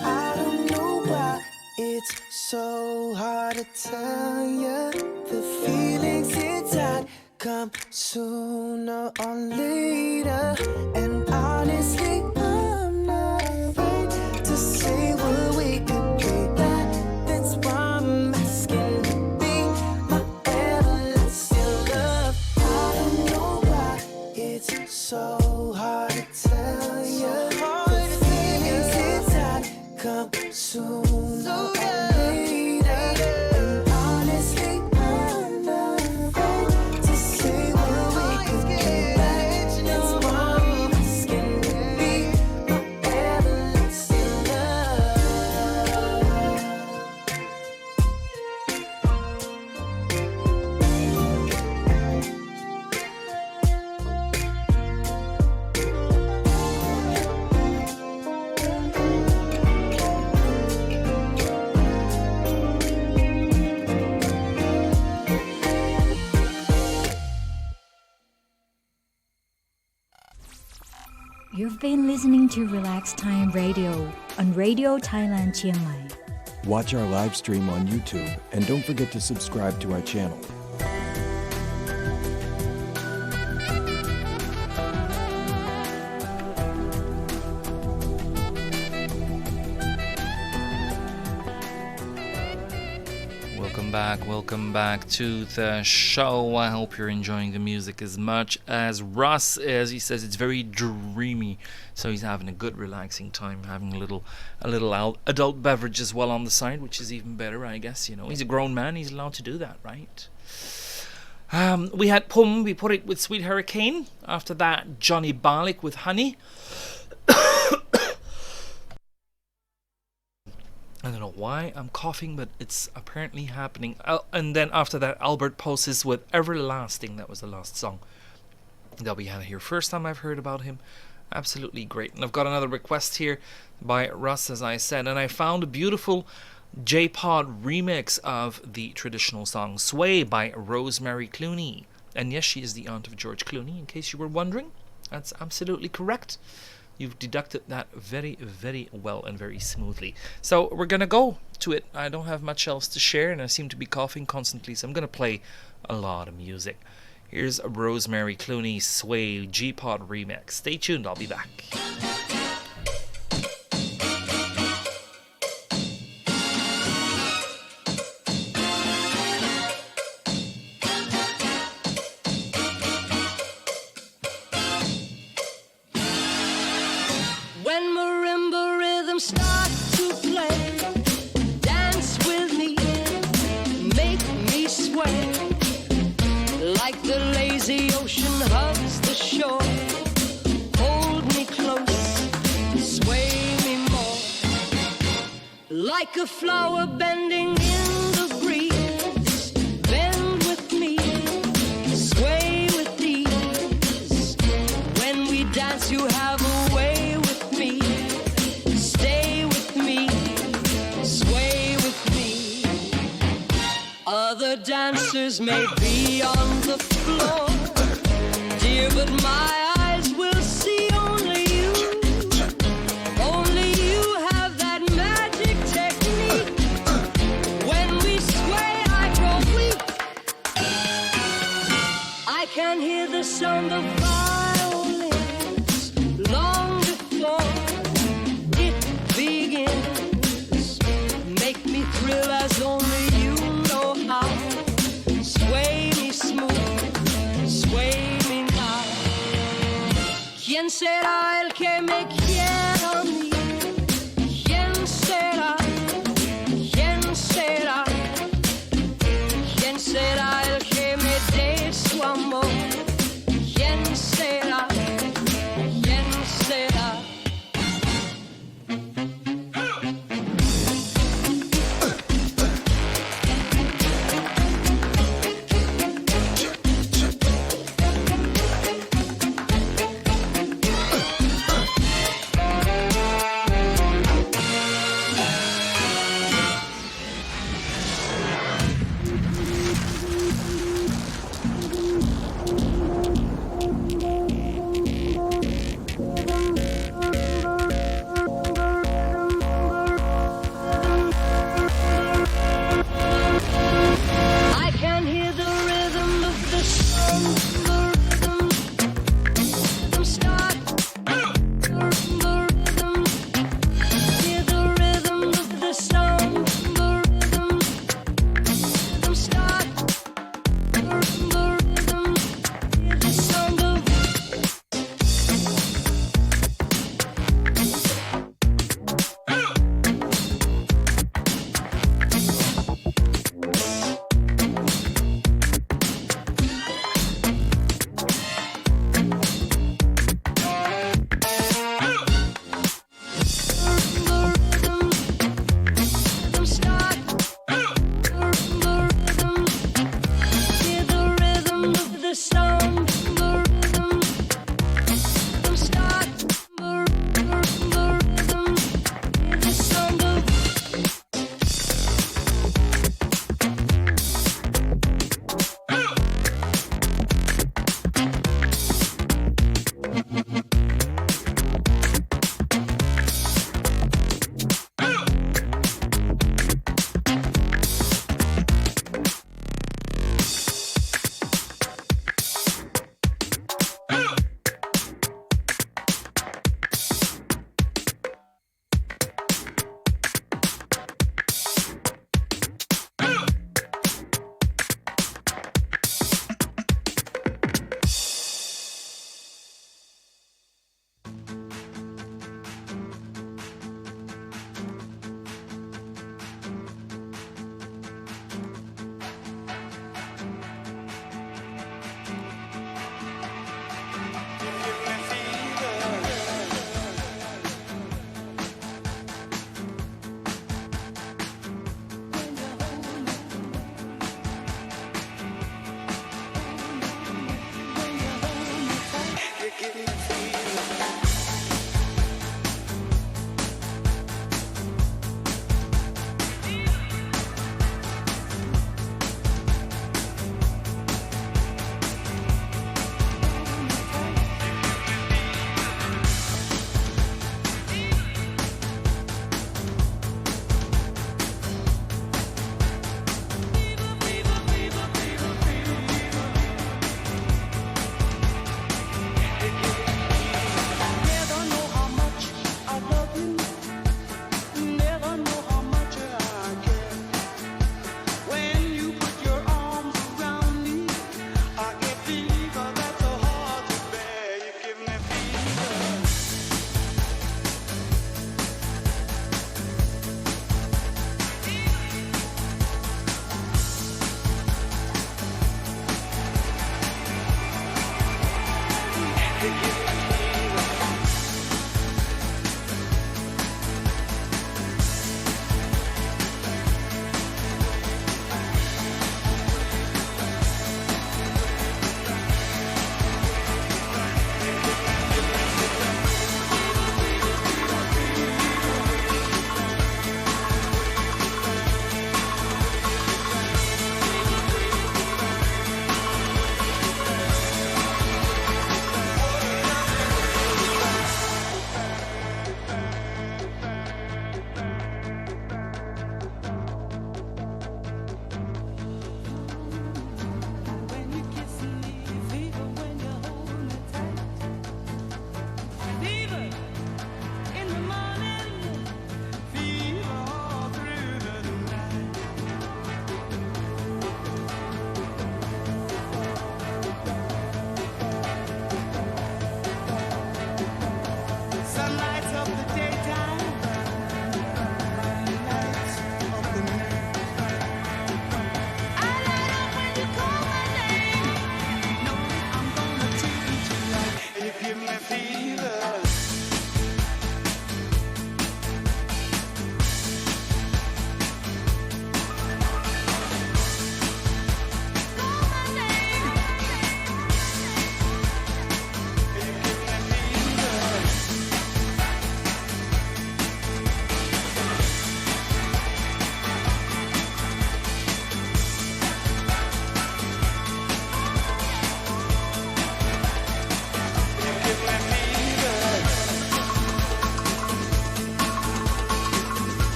[SPEAKER 6] I don't know why it's so hard to tell ya. The feelings inside come sooner or later, and honestly, I'm not afraid to say what we could be back. That's why I'm asking to be my everlasting love. I don't know why it's so hard to tell ya. The feelings inside come sooner or later, and honestly, I'm not afraid to say what we could be back. That's why I'm asking to be my everlasting love.
[SPEAKER 7] You've been listening to Relax Time Radio on Radio Thailand Chiang Mai.
[SPEAKER 8] Watch our live stream on YouTube and don't forget to subscribe to our channel.
[SPEAKER 5] Welcome back to the show. I hope you're enjoying the music as much as Russ is. He says it's very dreamy, so he's having a good relaxing time, having a little adult beverage as well on the side, which is even better, I guess. You know, he's a grown man, he's allowed to do that, right? We had Pum, we put it with Sweet Hurricane. After that, Johnny Balik with Honey. I don't know why I'm coughing, but it's apparently happening. And then after that, Albert Poses with Everlasting. That was the last song that we had here. First time I've heard about him. Absolutely great. And I've got another request here by Russ, as I said. And I found a beautiful J-Pod remix of the traditional song Sway by Rosemary Clooney. And yes, she is the aunt of George Clooney, in case you were wondering. That's absolutely correct. You've deducted that very, very well and very smoothly. So we're going to go to it. I don't have much else to share, and I seem to be coughing constantly, so I'm going to play a lot of music. Here's Rosemary Clooney Sway G-Pod remix. Stay tuned, I'll be back.
[SPEAKER 9] like a flower bending in the breeze. Bend with me, sway with ease. When we dance, you have a way with me. Stay with me, sway with me. Other dancers may be on the floor, dear, but my eyes will see only you. Only you have that magic technique. When we sway, I grow weak. I can hear the sound of violins long before it begins. Make me thrill as only you know how. Sway me smooth, sway me now. ¿Quién será el que me quiera a mí? ¿Quién será? ¿Quién será? ¿Quién será el que me dé su amor? ¿Quién será?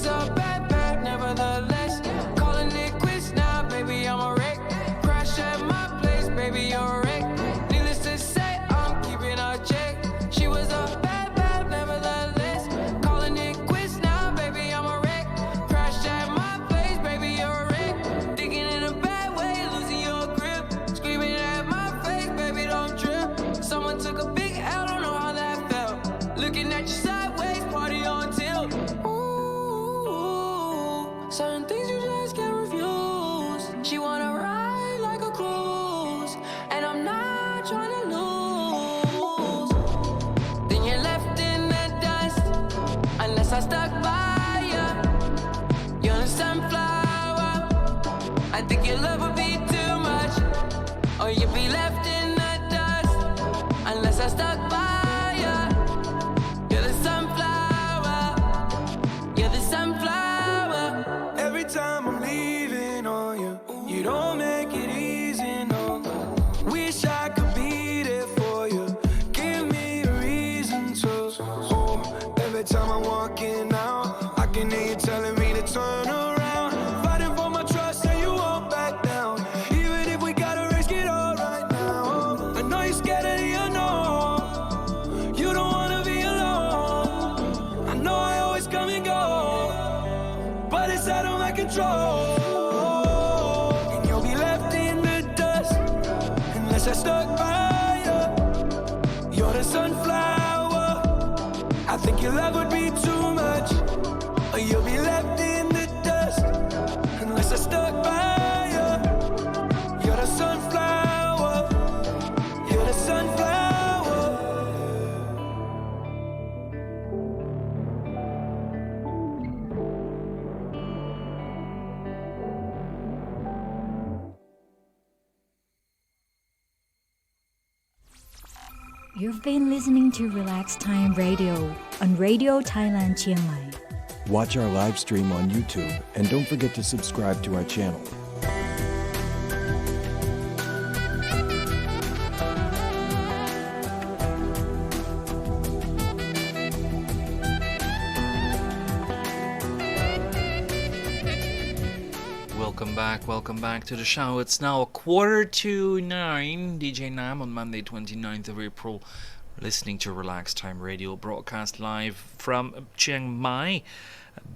[SPEAKER 6] was a bad, bad, nevertheless. Calling it quits now, baby, I'm a wreck. Crash at my place, baby, you're a wreck. Needless to say, I'm keeping a check. She was a bad, bad, nevertheless. Calling it quits now, baby, I'm a wreck. Crash at my place, baby, you're a wreck. Thinking in a bad way, losing your grip. Screaming at my face, baby, don't trip. Someone took a big L, don't know how that felt. Looking at you sideways, party on tilt. Ooh, certain things you just can't refuse. She wanna ride like a cruise, and I'm not trying to lose. Then you're left in the dust, unless I stuck by you. You're a sunflower. I think your love would be too much, or you'd be left in the dust, unless I stuck by you. You're the sunflower. You're the sunflower. Every time I'm leaving on you, you don't make it easy, no. Wish I could be there for you. Give me a reason to. Oh, every time I'm walking out, I can hear you telling me to turn around. Fighting for my trust and you won't back down. Even if we gotta risk it all right now. I know you're scared of the unknown. You don't wanna be alone. I know I always come and go, but it's out of my control. And you'll be left in the dust, unless I stuck by you. You're the sunflower. I think your love would be too much, or you'll be left in the dust, unless I stuck by you. You're the sunflower. You're the sunflower.
[SPEAKER 7] You've been listening to Relax Time Radio on Radio Thailand Chiang Mai.
[SPEAKER 8] Watch our live stream on YouTube and don't forget to subscribe to our channel.
[SPEAKER 5] Welcome back to the show. It's now 8:45. DJ Nam on Monday 29th of April, listening to Relax Time Radio, broadcast live from Chiang Mai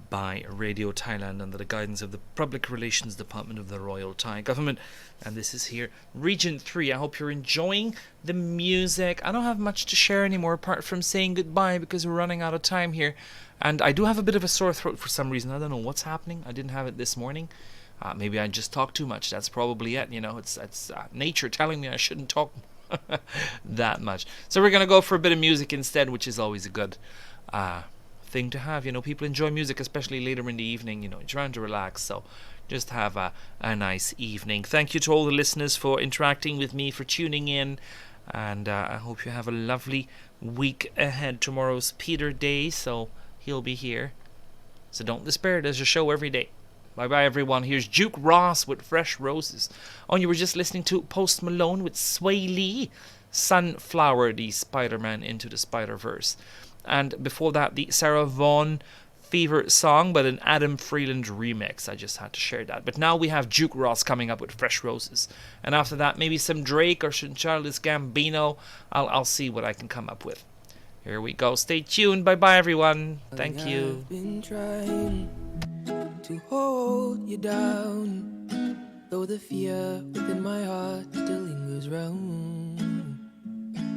[SPEAKER 5] by Radio Thailand under the guidance of the Public Relations Department of the Royal Thai Government. And this is here, Region 3. I hope you're enjoying the music. I don't have much to share anymore apart from saying goodbye because we're running out of time here. And I do have a bit of a sore throat for some reason. I don't know what's happening. I didn't have it this morning. Maybe I just talked too much. That's probably it. You know, it's nature telling me I shouldn't talk that much. So we're going to go for a bit of music instead, which is always a good thing to have. You know, people enjoy music, especially later in the evening. You know, you're trying to relax. So just have a nice evening. Thank you to all the listeners for interacting with me, for tuning in. And I hope you have a lovely week ahead. Tomorrow's Peter Day, so he'll be here. So don't despair. There's a show every day. Bye-bye, everyone. Here's Duke Ross with Fresh Roses. Oh, and you were just listening to Post Malone with Sway Lee, Sunflower, the Spider-Man Into the Spider-Verse. And before that, the Sarah Vaughan Fever song, but an Adam Freeland remix. I just had to share that. But now we have Duke Ross coming up with Fresh Roses. And after that, maybe some Drake or some Childish Gambino. I'll see what I can come up with. Here we go. Stay tuned. Bye-bye, everyone. Thank you.
[SPEAKER 6] I've been trying to hold you down, though the fear within my heart still lingers round.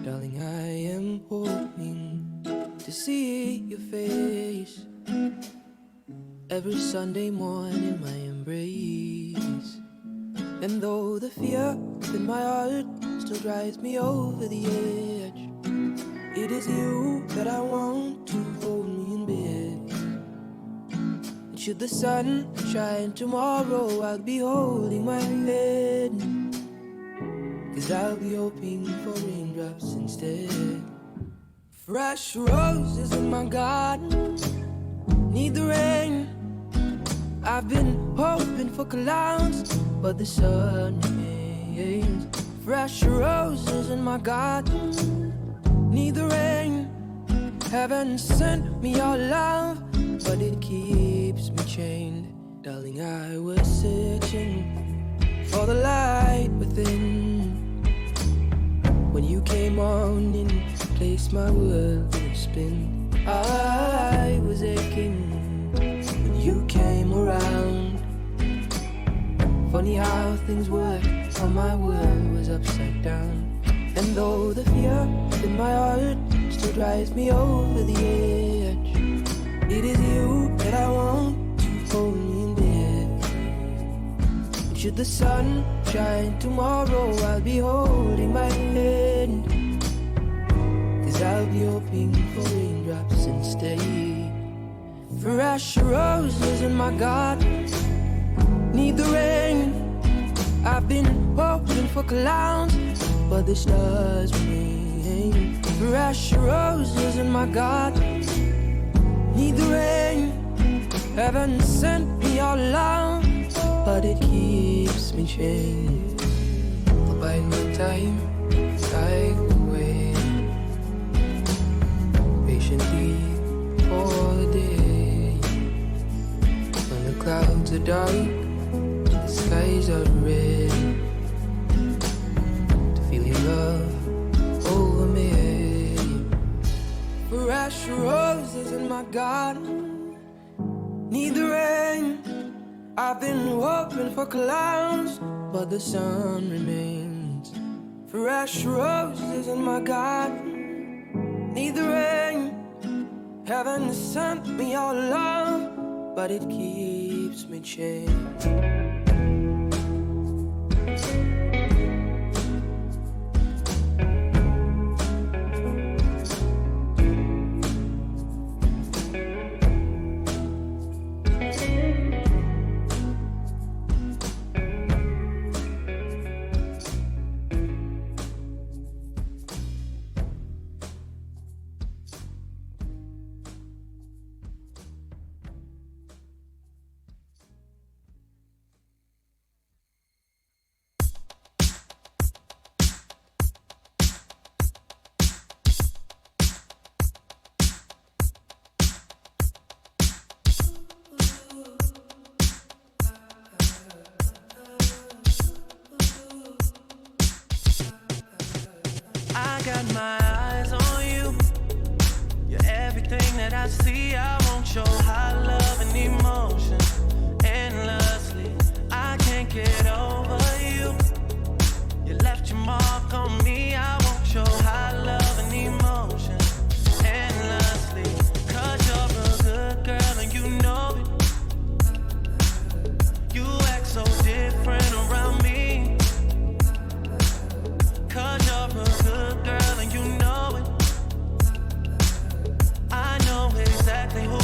[SPEAKER 6] Darling, I am hoping to see your face every Sunday morning in my embrace. And though the fear within my heart still drives me over the edge, it is you that I want to hold me in bed. Should the sun shine tomorrow, I'll be holding my head, 'cause I'll be hoping for raindrops instead. Fresh roses in my garden need the rain. I've been hoping for clouds, but the sun remains. Fresh roses in my garden need the rain. Heaven sent me your love, but it keeps Darling, I was searching for the light within. When you came on in, placed my world in a spin. I was aching when you came around. Funny how things work, how my world was upside down. And though the fear in my heart still drives me over the edge, it is you that I want to hold me in bed. And should the sun shine tomorrow, I'll be holding my hand, 'cause I'll be hoping for raindrops instead. Fresh roses in my garden need the rain. I've been hoping for clouds, but the stars remain. Fresh roses in my garden need the rain. Heaven sent me all along, but it keeps me chained. I'll bide my time, I will wait patiently for the day when the clouds are dark, the skies are red, to feel your love over me. Fresh roses in my garden need the rain. I've been hoping for clouds, but the sun remains. Fresh roses in my garden need the rain. Heaven sent me all along, but it keeps me chained. I got my eyes on you. You're everything that I see. I won't show high love and emotion endlessly. I can't get over you. You left your mark on me. I won't show high love and emotion endlessly. 'Cause you're a good girl and you know it. You act so different around me. 'Cause you're a good girl and you know it. I know exactly who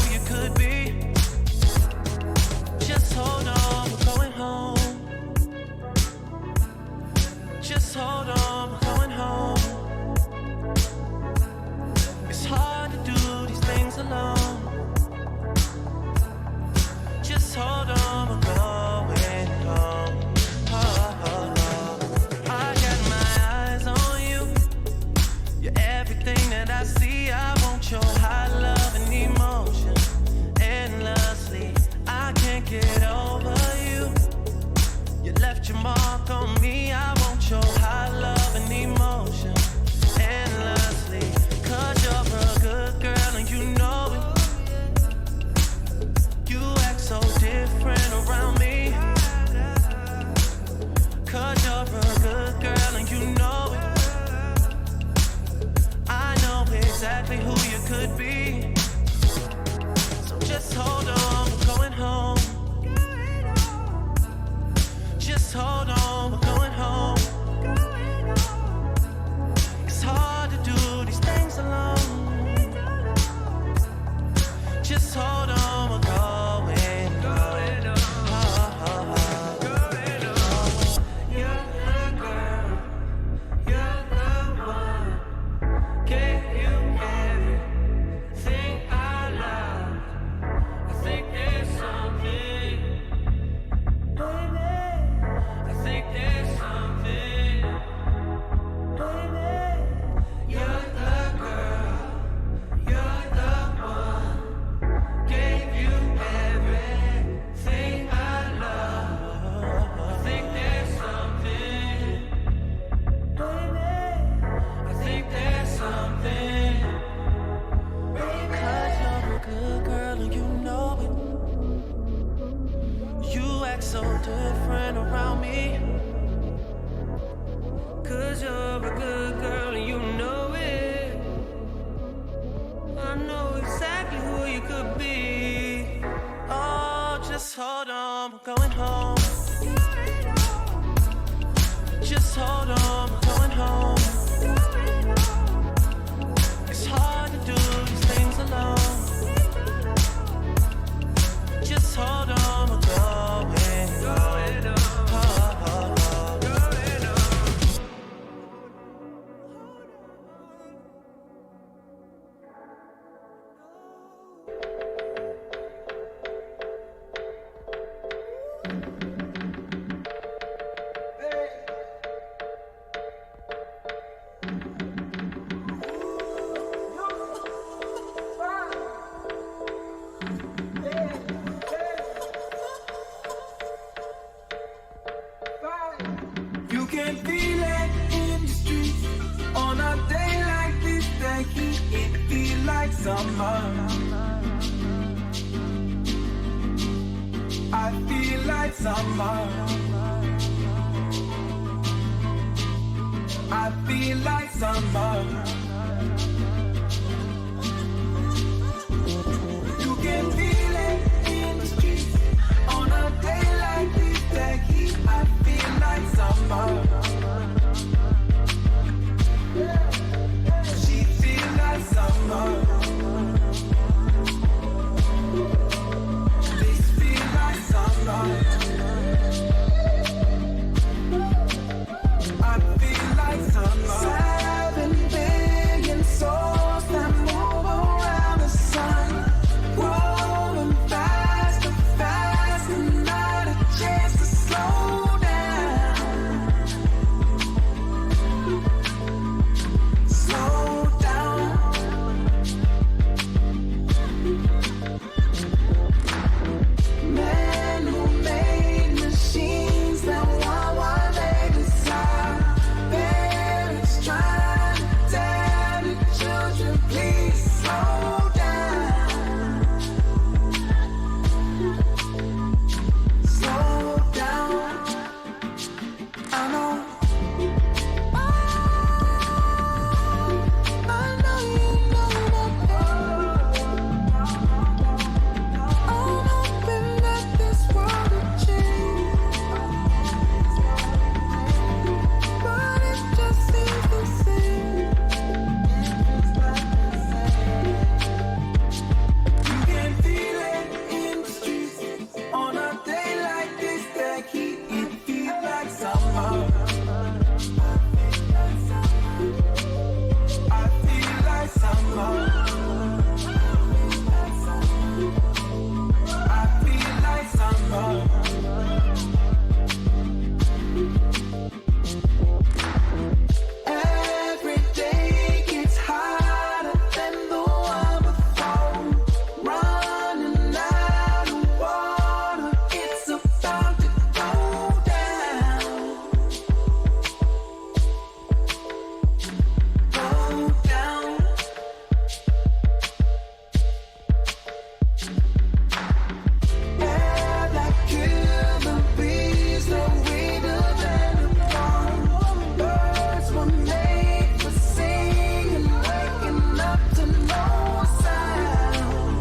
[SPEAKER 6] act so different around me. 'Cause you're a good girl and you know it. I know exactly who you could be. Oh, just hold on, we're going home. Just hold on, we're going home. It's hard to do these things alone. Just hold on, we're going home. You can feel it in the streets. On a day like this, the heat, it feel like summer. I feel like summer. I feel like summer. You can feel it in the streets. On a day like this, the heat, I feel like summer. She feel like summer. This feel like summer. I feel like summer. 7 billion souls that move around the sun, rolling faster, faster, not a chance to slow down. Slow down. Men who made machines that want what they desire. Parents trying to tell the children, please slow down. Slow down. I know. I know you know that. I'm hoping that this world will change, but it just seems the same. You can feel it in the streets. On a day like this, the heat, it feels like summer. I feel like summer. I feel like summer. Every day gets harder than the one before. Running out of water, it's about to go down. Go down. Air that kill the bees, the weeder than the bomb. Birds were made for singing, waking up to no sound.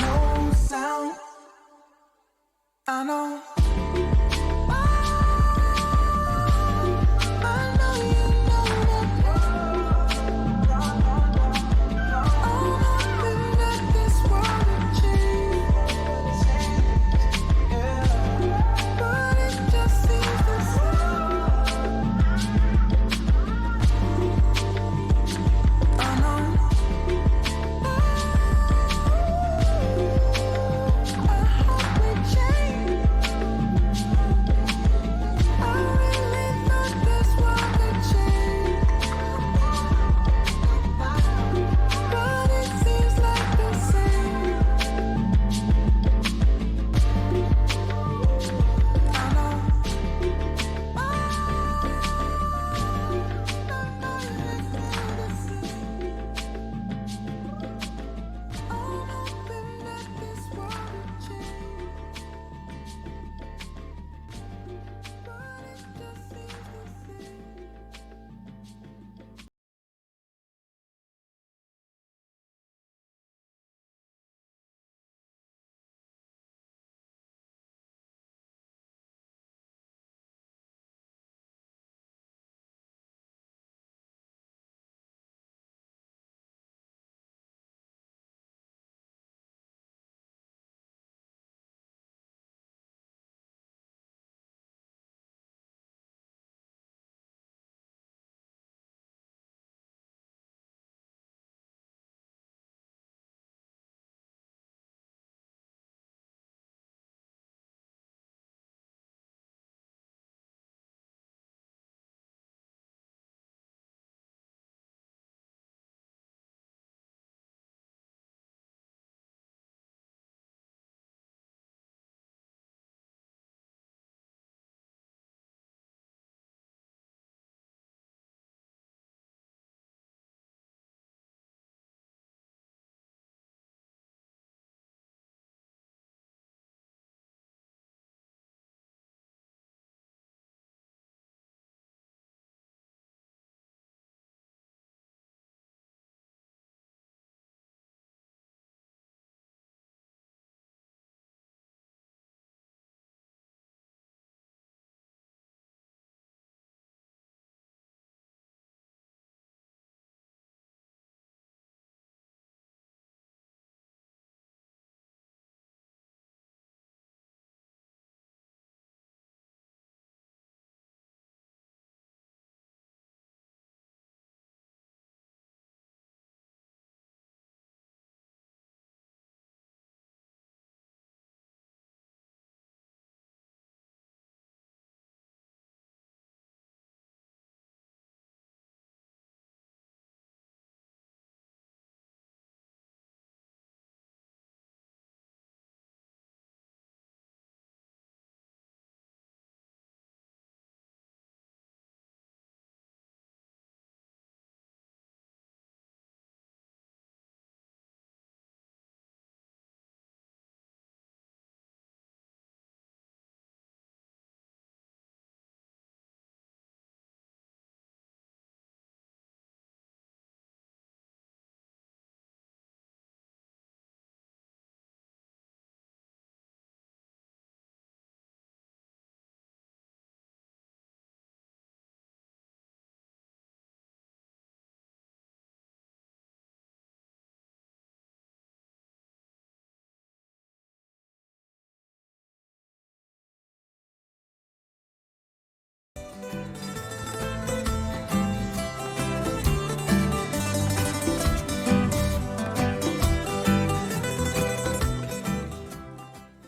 [SPEAKER 6] No sound. I know. I know you know that. I'm hoping that this world will change, but it just seems the same. I know. I hope we change.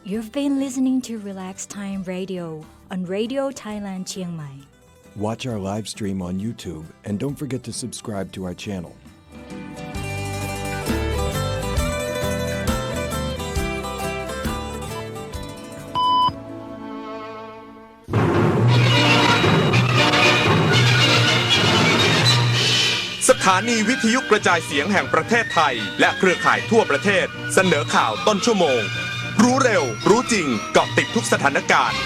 [SPEAKER 7] You've been listening to Relax Time Radio on Radio Thailand Chiang Mai.
[SPEAKER 8] Watch our live stream on YouTube and don't forget to subscribe to our channel.
[SPEAKER 10] สถานีวิทยุกระจายเสียงแห่งประเทศไทยและเครือข่ายทั่วประเทศเสนอข่าวต้นชั่วโมงรู้เร็วรู้จริงเกาะติดทุกสถานการณ์